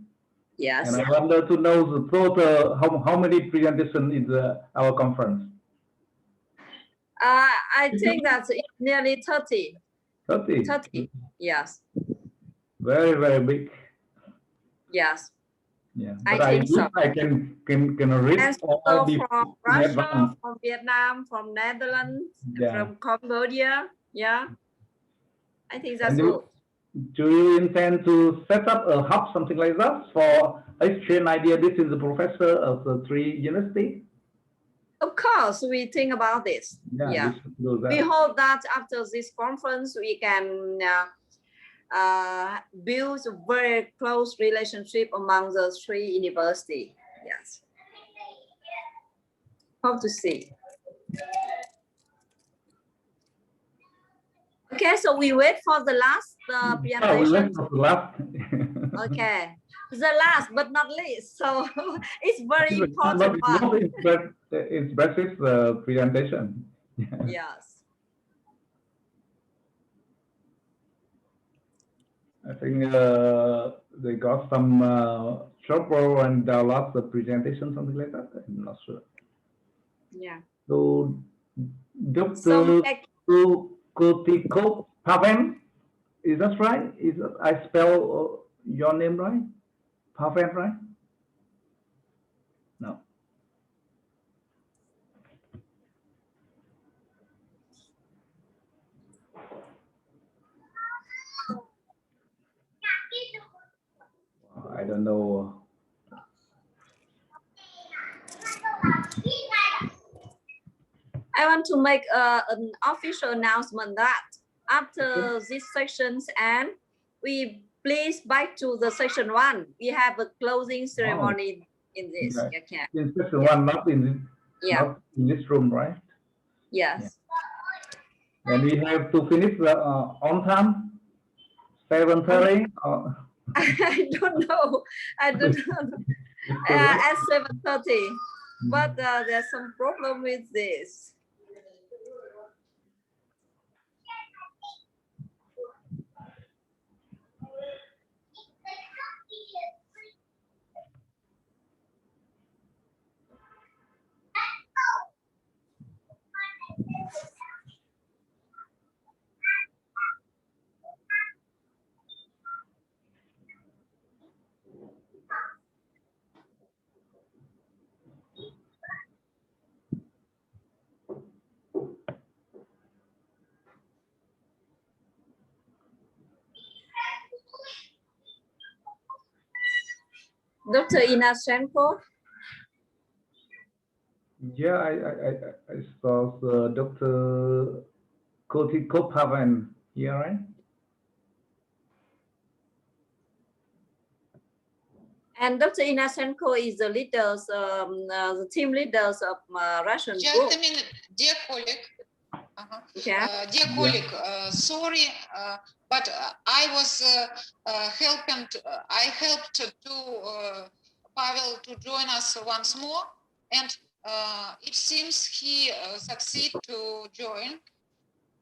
Yes. And I wonder to know the total, how many presentations is our conference? I think that's nearly 30. 30. 30. Yes. Very, very big. Yes. Yeah. I But think so. I can read And all so the from Russia, from Vietnam, from Netherlands, from Cambodia. Yeah. I think that's good. Do you intend to set up a hub, something like that, for exchange idea between the professor of the 3 universities? Of course, we think about this. Yeah. We hope that after this conference, we can build a very close relationship among the 3 universities. Yes. Hope to see. so we wait for the last Yeah, we wait presentation. for the last. Okay, the last but not least. So it's very important Not one. impressive presentation. Yes. I think they got some trouble and lost the presentation, something like that. I'm not sure. Yeah. So, So Dr. Kotiko Pavan, is that right? Is that, I spell your name right? Pavan, right? No. I don't know. I want to make an official announcement that after these sections end, we please back to the section 1. We have a closing ceremony in this. Right. Okay. In section 1, not in this, Yeah. not in this room, right? Yes. Yeah. And we have to finish on time, 7:30. I don't know. I don't know. At 7:30, but there's some problem with this. Dr. Inashenko. Yeah, I saw Dr. Kotiko Pavan here, right? And Dr. Inashenko is the leaders, the team leaders of Russian Just group. a minute, dear colleague. Yeah. Dear colleague, sorry, but I was helping. I helped to Pavel to join us once more, and it seems he succeeded to join.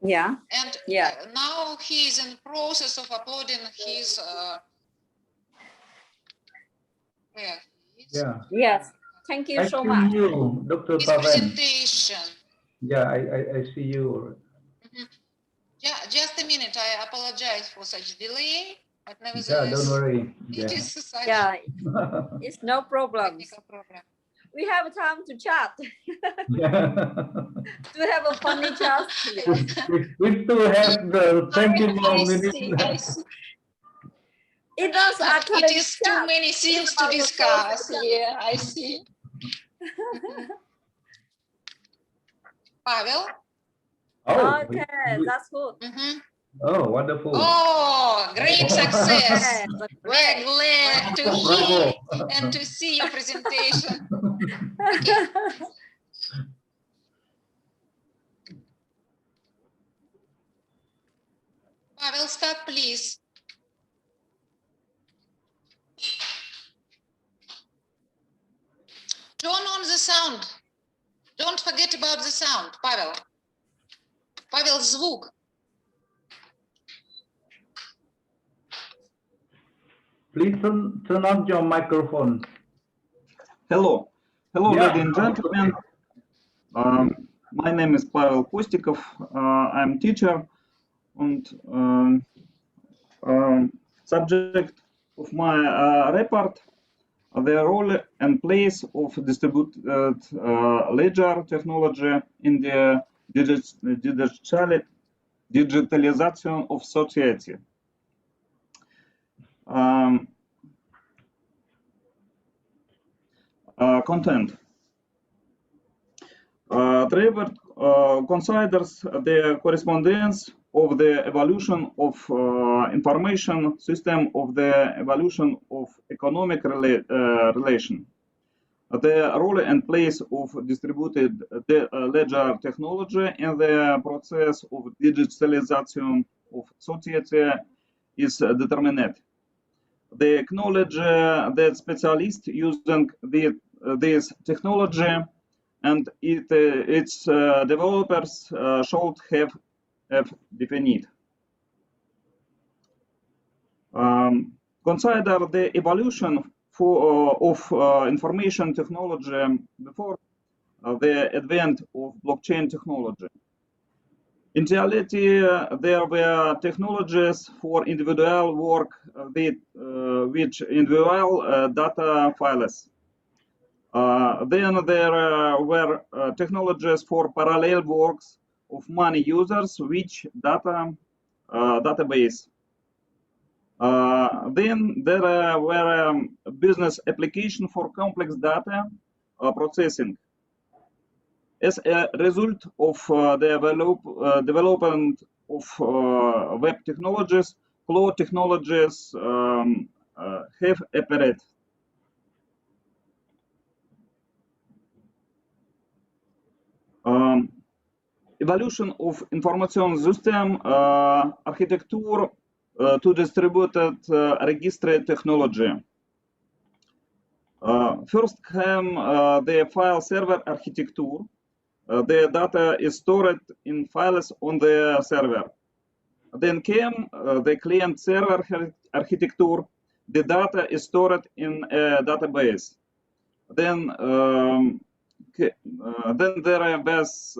Yeah. And yeah. Now he is in process of uploading his. Yeah. Yes. Thank you so much. You, Dr. His Pavan. presentation. Yeah, I see you. Yeah, just a minute. I apologize for such delay, but nevertheless, Yeah, don't worry. it is such it's no problem. Technical problem. We have time to chat. To have a funny chat. We still have the 20 more minutes. I see. It does It is too many things to discuss. Yeah, I see. Pavel? Oh, okay, that's good. Oh, wonderful. Oh, great success. We're glad to hear and to see your presentation. Okay. Pavel, start, please. Turn on the sound. Don't forget about the sound, Pavel. Pavel, звук. Please turn on your microphone. Hello, Yeah. ladies and gentlemen. My name is Pavel Kostikov. I'm teacher, and subject of my report, the role and place of distributed ledger technology in the digitalization of society. Content. Trevor considers the correspondence of the evolution of information system of the evolution of economic relation. The role and place of distributed ledger technology in the process of digitalization of society is determined. The knowledge that specialists using this technology and its developers should have defined. Consider the evolution of information technology before the advent of blockchain technology. In reality, there were technologies for individual work with individual data files. Then there were technologies for parallel works of many users, which database. Then there were business applications for complex data processing. As a result of the development of web technologies, cloud technologies have appeared. Evolution of information system architecture to distributed registry technology. First came the file server architecture. The data is stored in files on the server. Then came the client server architecture. The data is stored in a database. Then there was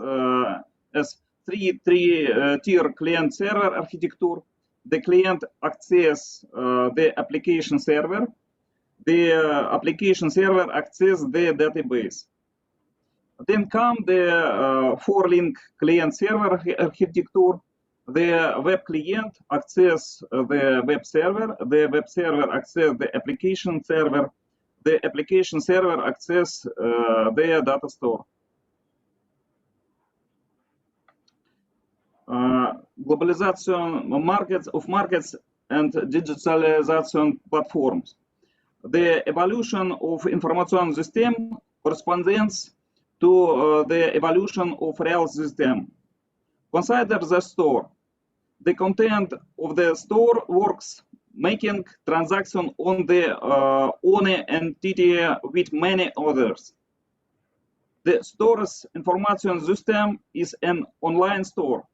as three-tier client server architecture. The client access the application server. The application server access the database. Then come the four-link client server architecture. The web client access the web server. The web server access the application server. The application server access the data store. Globalization of markets and digitalization platforms. The evolution of information system corresponds to the evolution of real system. Consider the store. The content of the store works making transaction on the only entity with many others. The store's information system is an online store.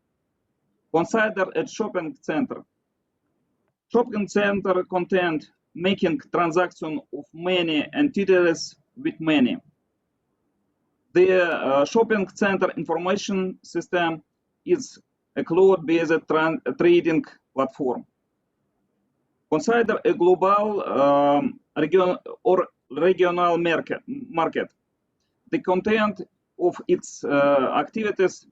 Consider a shopping center. Shopping center content making transaction of many entities with many. The shopping center information system is a cloud-based trading platform. Consider a global regional market. The content of its activities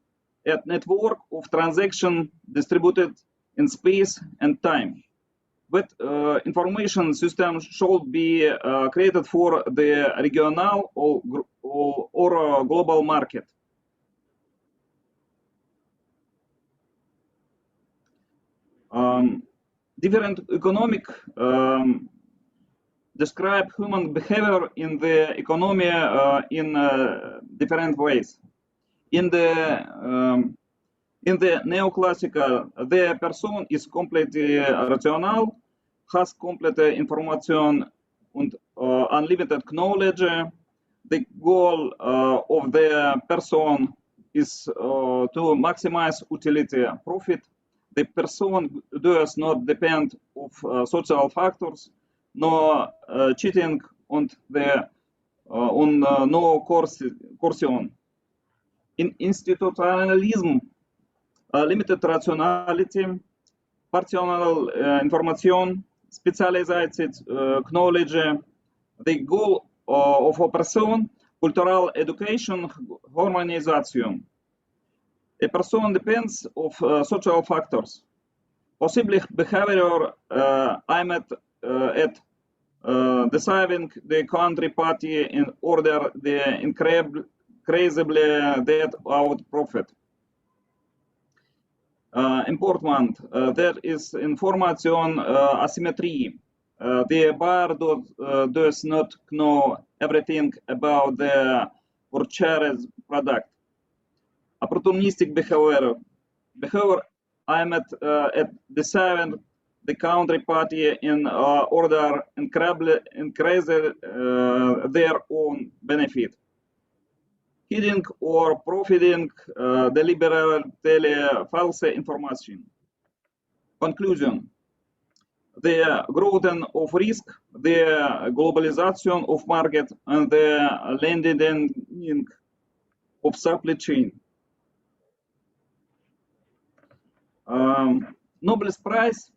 at network of transaction distributed in space and time. But information system should be created for the regional or global market. Different economic describe human behavior in the economy in different ways. In the neoclassical, the person is completely rational, has complete information and unlimited knowledge. The goal of the person is to maximize utility, profit. The person does not depend on social factors, no cheating, and on no coercion. In institutionalism, limited rationality, partial information, specialized knowledge, the goal of a person, cultural education, harmonization. A person depends on social factors. Possibly behavior aimed at deceiving the country party in order the incredibly that out profit. Important, there is information asymmetry. The buyer does not know everything about the purchased product. Opportunistic behavior aimed at deceiving the counterparty in order increase their own benefit. Hiding or profiting deliberately false information. Conclusion. The growth of risk, the globalization of market, and the lengthening of supply chain. Nobel Prize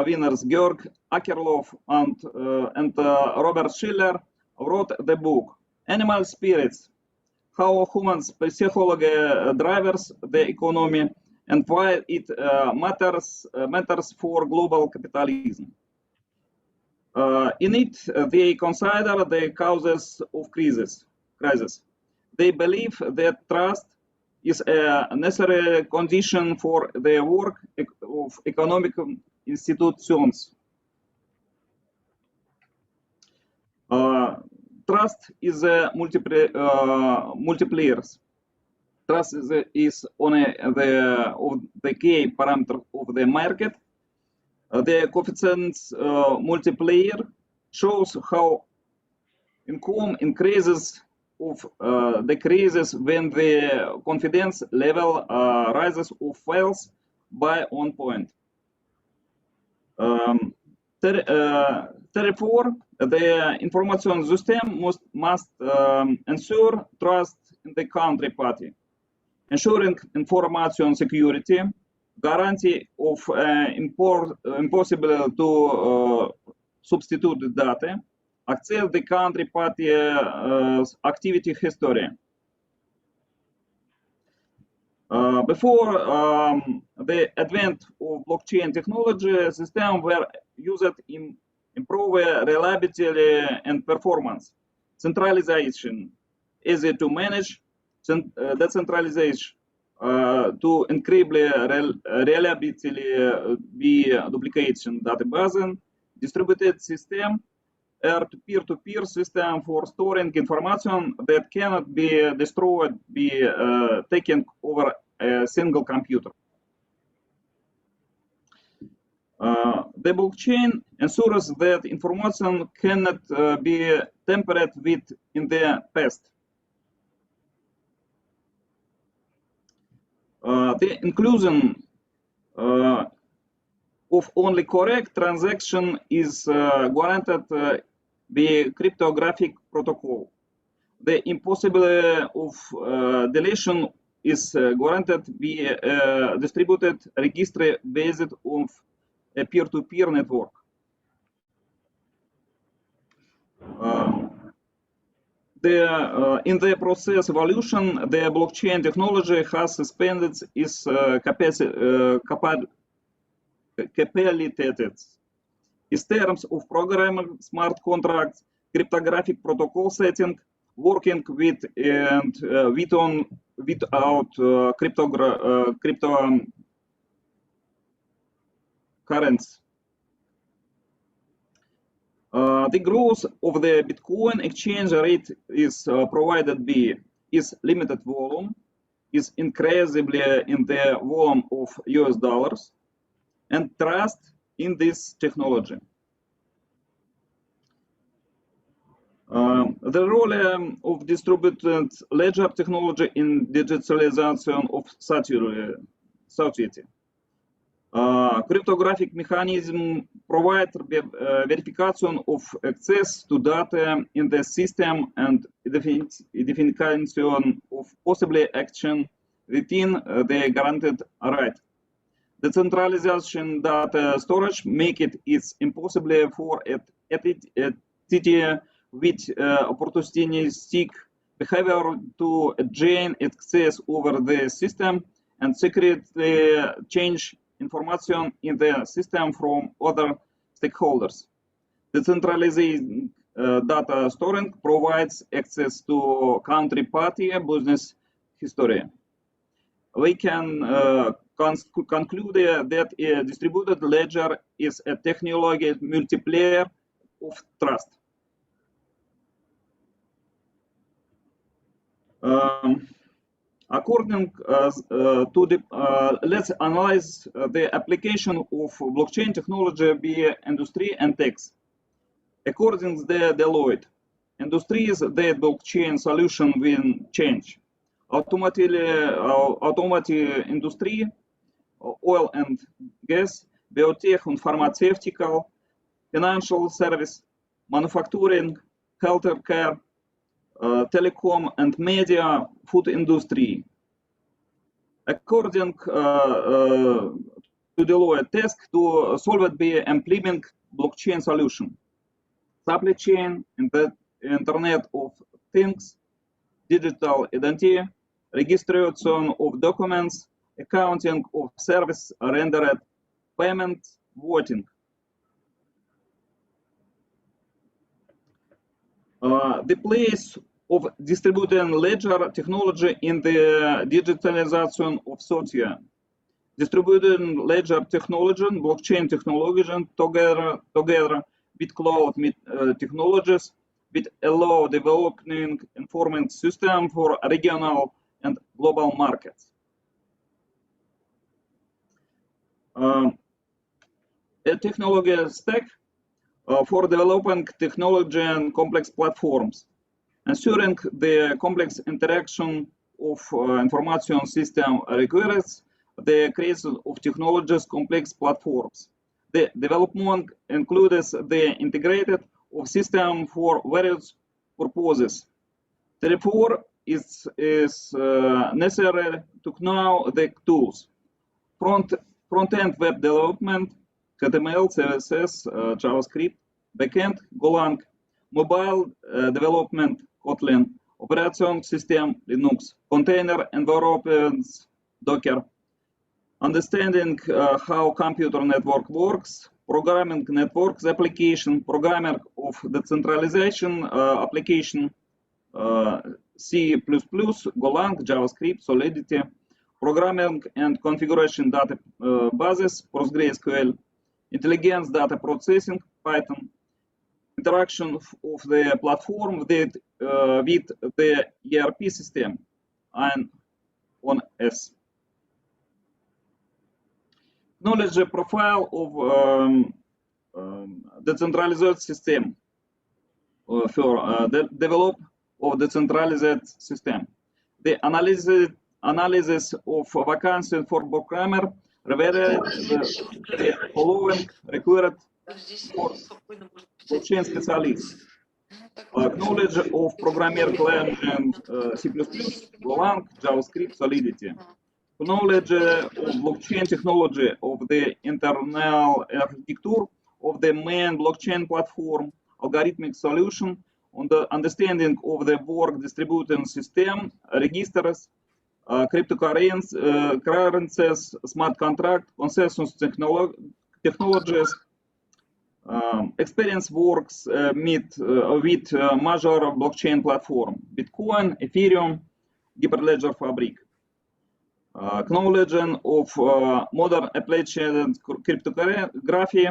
winners Georg Akerlof and Robert Schiller wrote the book Animal Spirits: How Human Psychology Drives the Economy and Why It Matters for Global Capitalism. In it, they consider the causes of crisis. They believe that trust is a necessary condition for the work of economic institutions. Trust is a multiplier. Trust is only the key parameter of the market. The coefficients multiplier shows how income increases or decreases when the confidence level rises or falls by 1 point. Therefore, the information system must ensure trust in the counterparty, ensuring information security, guarantee of impossible to substitute data, access the counterparty activity history. Before the advent of blockchain technology, systems were used in improve reliability and performance. Centralization, easy to manage, decentralization, to increase reliability, duplication database, distributed system, peer-to-peer system for storing information that cannot be destroyed, be taken over a single computer. The blockchain ensures that information cannot be tampered with in the past. The inclusion of only correct transaction is guaranteed by cryptographic protocol. The impossibility of deletion is guaranteed by distributed registry based on a peer-to-peer network. In the process evolution, the blockchain technology has expanded its capabilities in terms of programming smart contracts, cryptographic protocol setting, working with and without cryptocurrency. The growth of the Bitcoin exchange rate is provided by its limited volume, is increasingly in the volume of US dollars, and trust in this technology. The role of distributed ledger technology in digitalization of society. Cryptographic mechanism provide verification of access to data in the system and definition of possible action within the granted right. The centralization data storage make it impossible for entity with opportunistic behavior to gain access over the system and secretly change information in the system from other stakeholders. The centralizing data storing provides access to counterparty business history. We can conclude that a distributed ledger is a technology multiplier of trust. According to the, let's analyze the application of blockchain technology via industry and techs. According to the Deloitte, industries their blockchain solution will change. Automotive industry, oil and gas, biotech and pharmaceutical, financial service, manufacturing, healthcare, telecom and media, food industry. According to Deloitte, task to solve it by implementing blockchain solution, supply chain, Internet of Things, digital identity, registration of documents, accounting of service rendered, payment, voting. The place of distributed ledger technology in the digitalization of software. Distributed ledger technology, blockchain technology, together with cloud technologies, with allow developing information system for regional and global markets. A technology stack for developing technology and complex platforms, ensuring the complex interaction of information system requires the creation of technologies complex platforms. The development includes the integrated of system for various purposes. Therefore, it's necessary to know the tools. Front-end web development, HTML, CSS, JavaScript, backend, Golang, mobile development, Kotlin, operation system, Linux, container environments, Docker, understanding how computer network works, programming networks application, programming of decentralization application, C++, Golang, JavaScript, Solidity, programming and configuration data bases, PostgreSQL, intelligence data processing, Python, interaction of the platform with the ERP system and on S. Knowledge profile of decentralized system for the develop of decentralized system. The analysis of vacancy for programmer revealed the following required for blockchain specialists. Knowledge of programmer language C++, Golang, JavaScript, Solidity. Knowledge of blockchain technology of the internal architecture of the main blockchain platform, algorithmic solution, on the understanding of the work distribution system, registers, cryptocurrencies, smart contract, consensus technologies, experience works with major blockchain platform, Bitcoin, Ethereum, Hyperledger Fabric. Knowledge of modern application cryptography,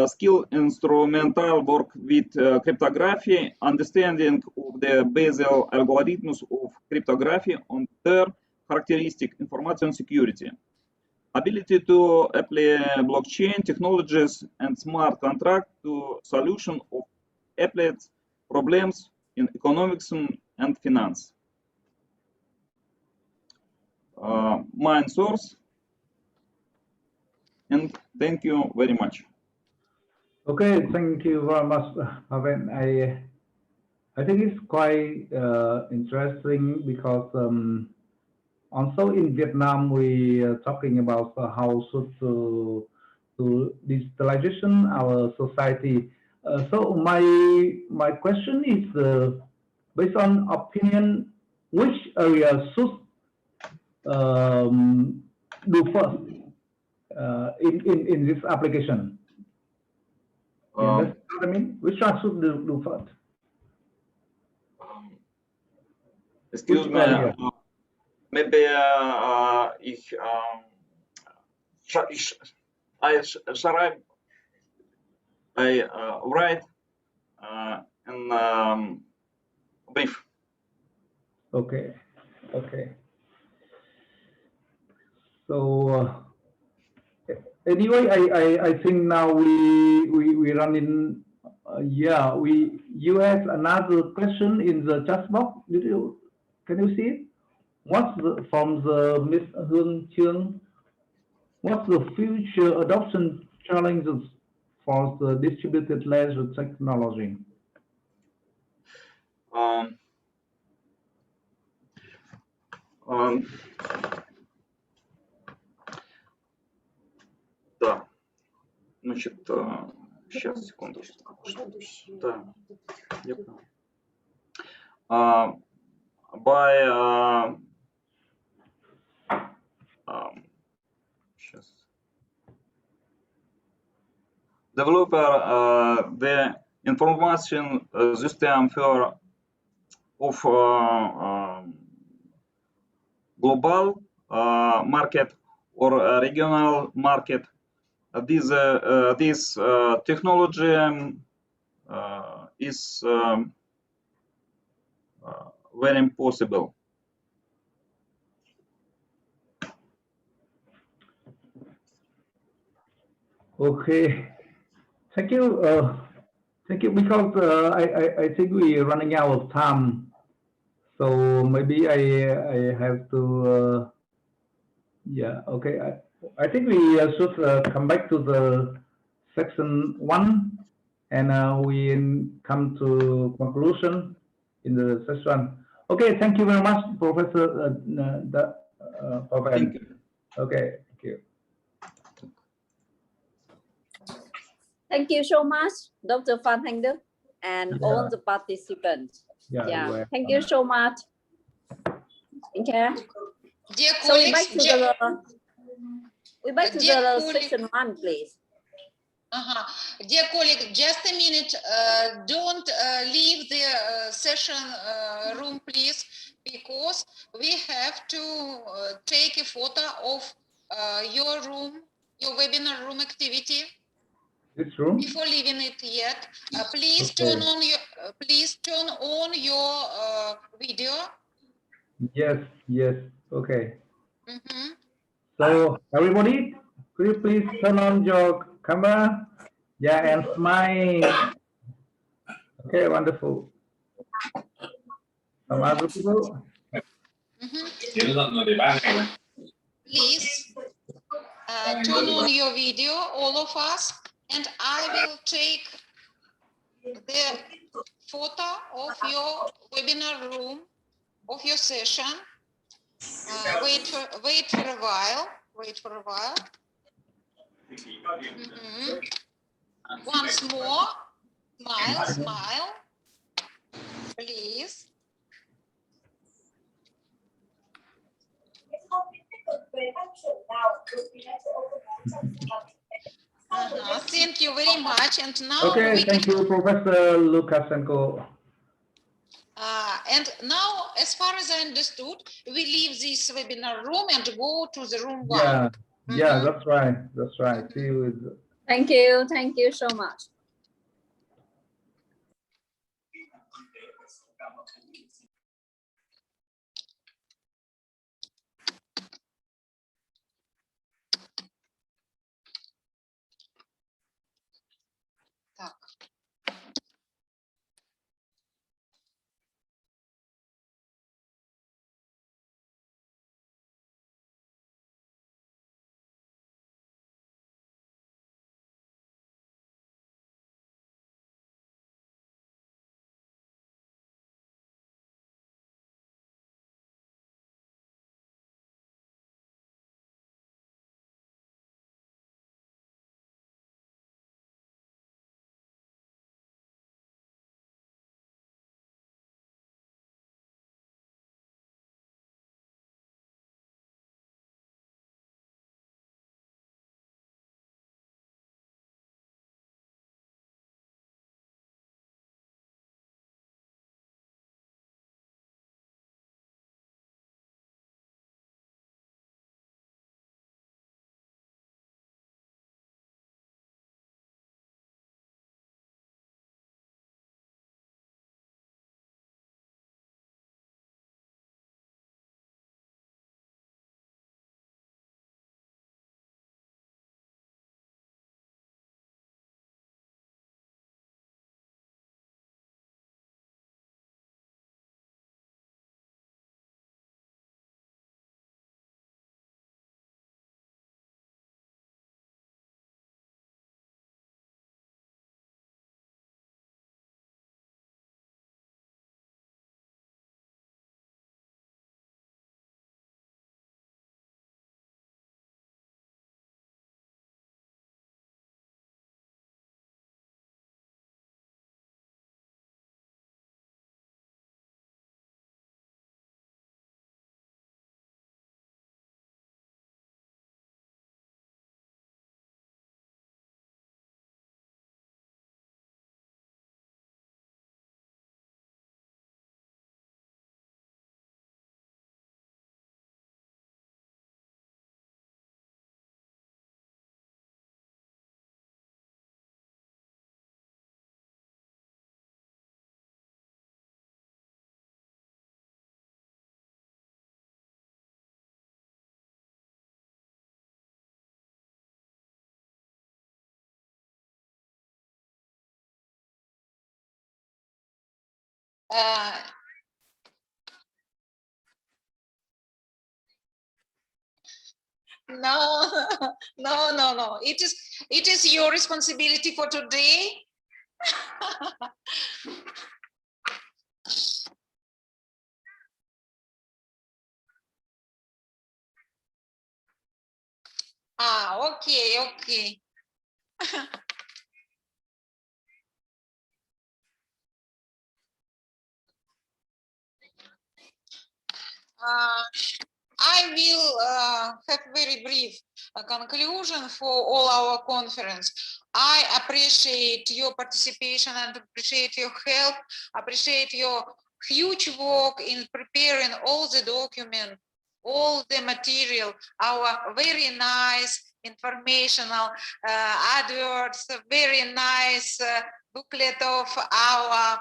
skill instrumental work with cryptography, understanding of the Basel algorithms of cryptography on their characteristic information security, ability to apply blockchain technologies and smart contract to solution of applied problems in economics and finance. Main source, and thank you very much. Okay, thank you very much, Paven. I think it's quite interesting because also in Vietnam we are talking about how should to digitalization our society. So my question is based on opinion, which area should do first in this application? That's what I mean. Which one should do first? Excuse me. Maybe I write in brief. Okay. Okay. So anyway, I think now we run in. Yeah, you had another question in the chat box. Can you see it? From the Miss Hương Trương? What's the future adoption challenges for the distributed ledger technology? Да, значит, сейчас, секундочку. Да, я понял. Сейчас. Developer the information system for of global market or regional market. This technology is very impossible. Okay, thank you. Thank you. Because I think we are running out of time, so maybe I have to. Yeah. Okay. I think we should come back to the section 1, and we come to conclusion in the session. Okay. Thank you very much, Professor. Thank you. Okay. Thank you. Thank you so much, Dr. Phan Thanh Đức, and all the participants. Yeah. Thank you so much. Take care. Dear So we colleagues, back to the section 1, please. Dear colleague, just a minute. Don't leave the session room, please, because we have to take a photo of your room, your webinar room activity. This room? Before leaving it yet, please turn on your video. Yes. Okay. So everybody, could you please turn on your camera? Yeah, and smile. Okay, wonderful. Some other people? Please turn on your video, all of us, and I will take the photo of your webinar room, of your session. Wait for a while. Once more, smile, please. Thank you very much. And now okay, thank you, Professor Lukashenko. And now, as far as I understood, we leave this webinar room and go to the room 1. Yeah, that's right. See you. Thank you so much. No, no. It is your responsibility for today. Okay. I will have very brief conclusion for all our conference. I appreciate your participation and appreciate your help, appreciate your huge work in preparing all the document, all the material, our very nice informational adverts, very nice booklet of our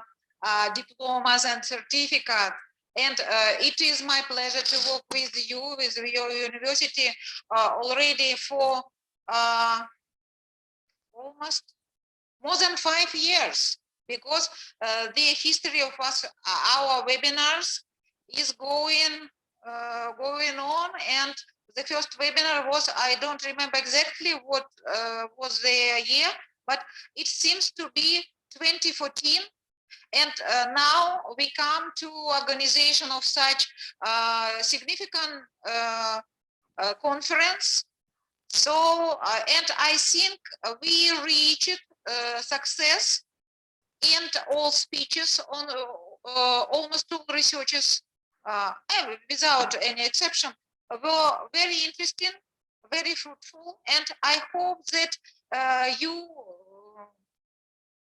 diplomas and certificates. And it is my pleasure to work with you, with your university already for almost more than 5 years, because the history of our webinars is going on. And the first webinar was, I don't remember exactly what was the year, but it seems to be 2014. And now we come to organization of such significant conference. So, and I think we reached success, and all speeches on almost all researchers, without any exception, were very interesting, very fruitful. And I hope that you,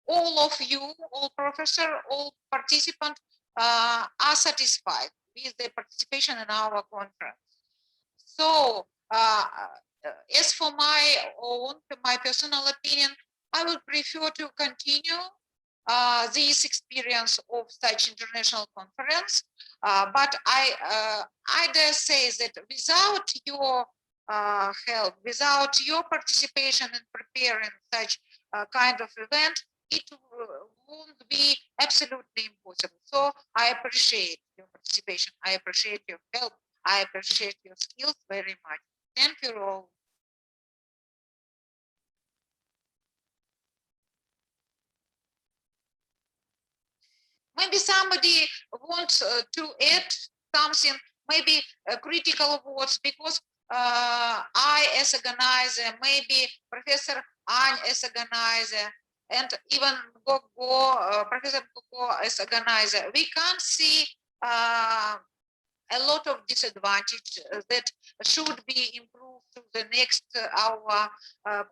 all of you, all professors, all participants are satisfied with the participation in our conference. So as for my personal opinion, I would prefer to continue this experience of such international conference. But I dare say that without your help, without your participation in preparing such kind of event, it won't be absolutely impossible. So I appreciate your participation. I appreciate your help. I appreciate your skills very much. Thank you all. Maybe somebody wants to add something, maybe critical words, because I as organizer, maybe Professor Anne as organizer, and even Professor Gogo as organizer, we can see a lot of disadvantage that should be improved to the next hour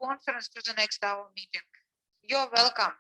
conference, to the next hour meeting. You're welcome.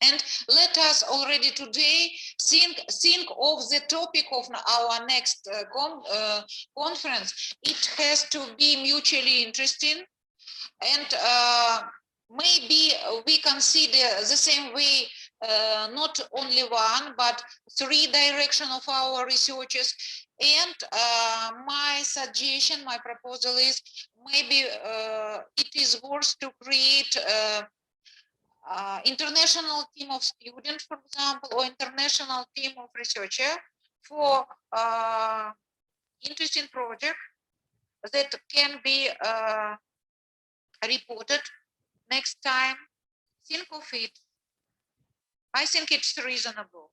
And let us already today think of the topic of our next conference. It has to be mutually interesting, and maybe we consider the same way not only one but 3 direction of our researchers. And my suggestion, my proposal is maybe it is worth to create international team of students, for example, or international team of researcher for interesting project that can be reported next time. Think of it. I think it's reasonable.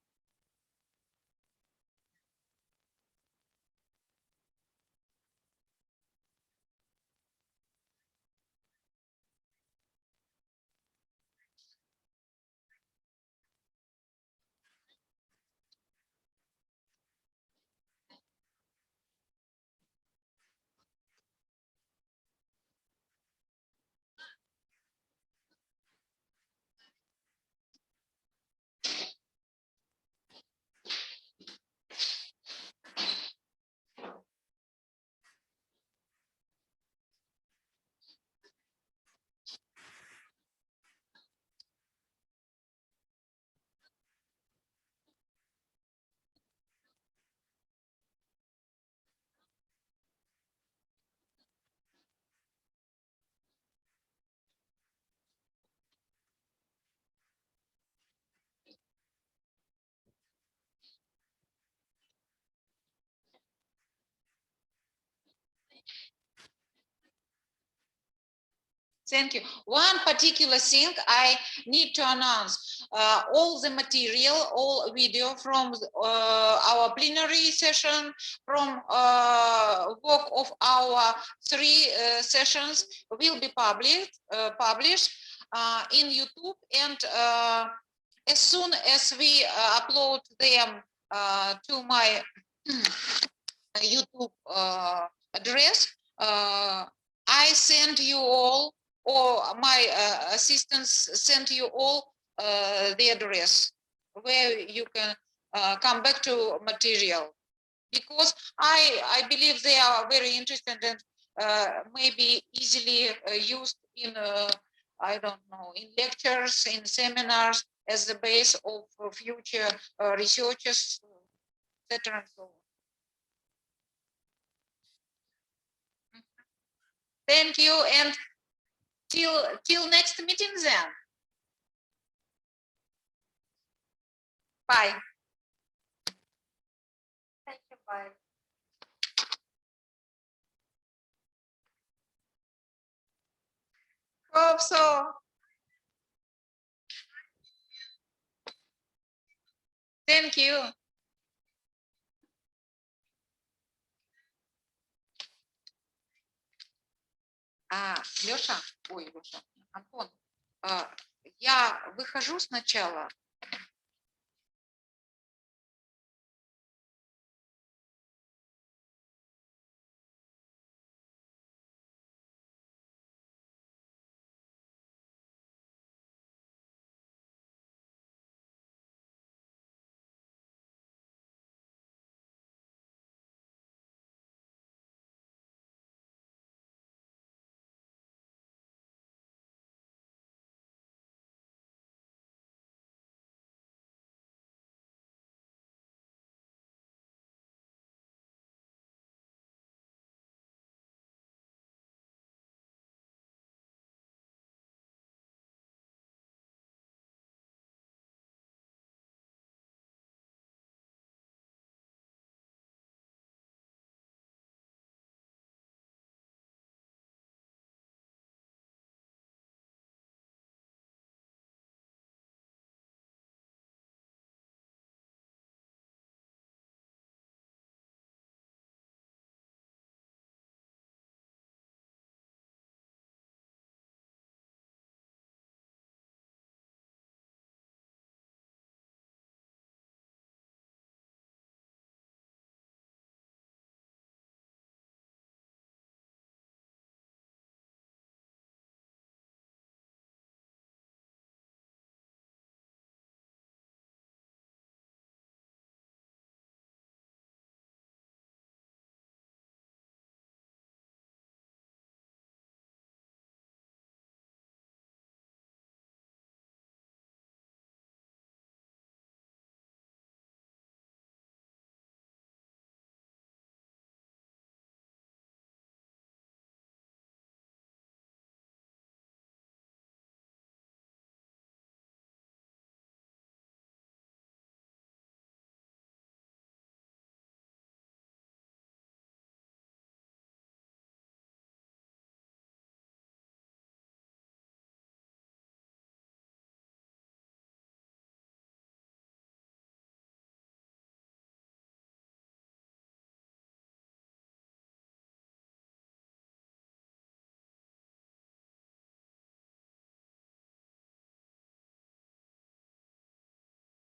Thank you. One particular thing I need to announce, all the material, all video from our plenary session, from work of our 3 sessions will be published in YouTube, and as soon as we upload them to my YouTube address, I send you all, or my assistants send you all the address where you can come back to material, because I believe they are very interesting and maybe easily used in I don't know, in lectures, in seminars, as the base of future researchers, etc. and so on. Thank you, and till next meeting then. Bye. Thank you, bye. Hope so. Thank you. Леша, ой, Леша, Антон, я выхожу сначала,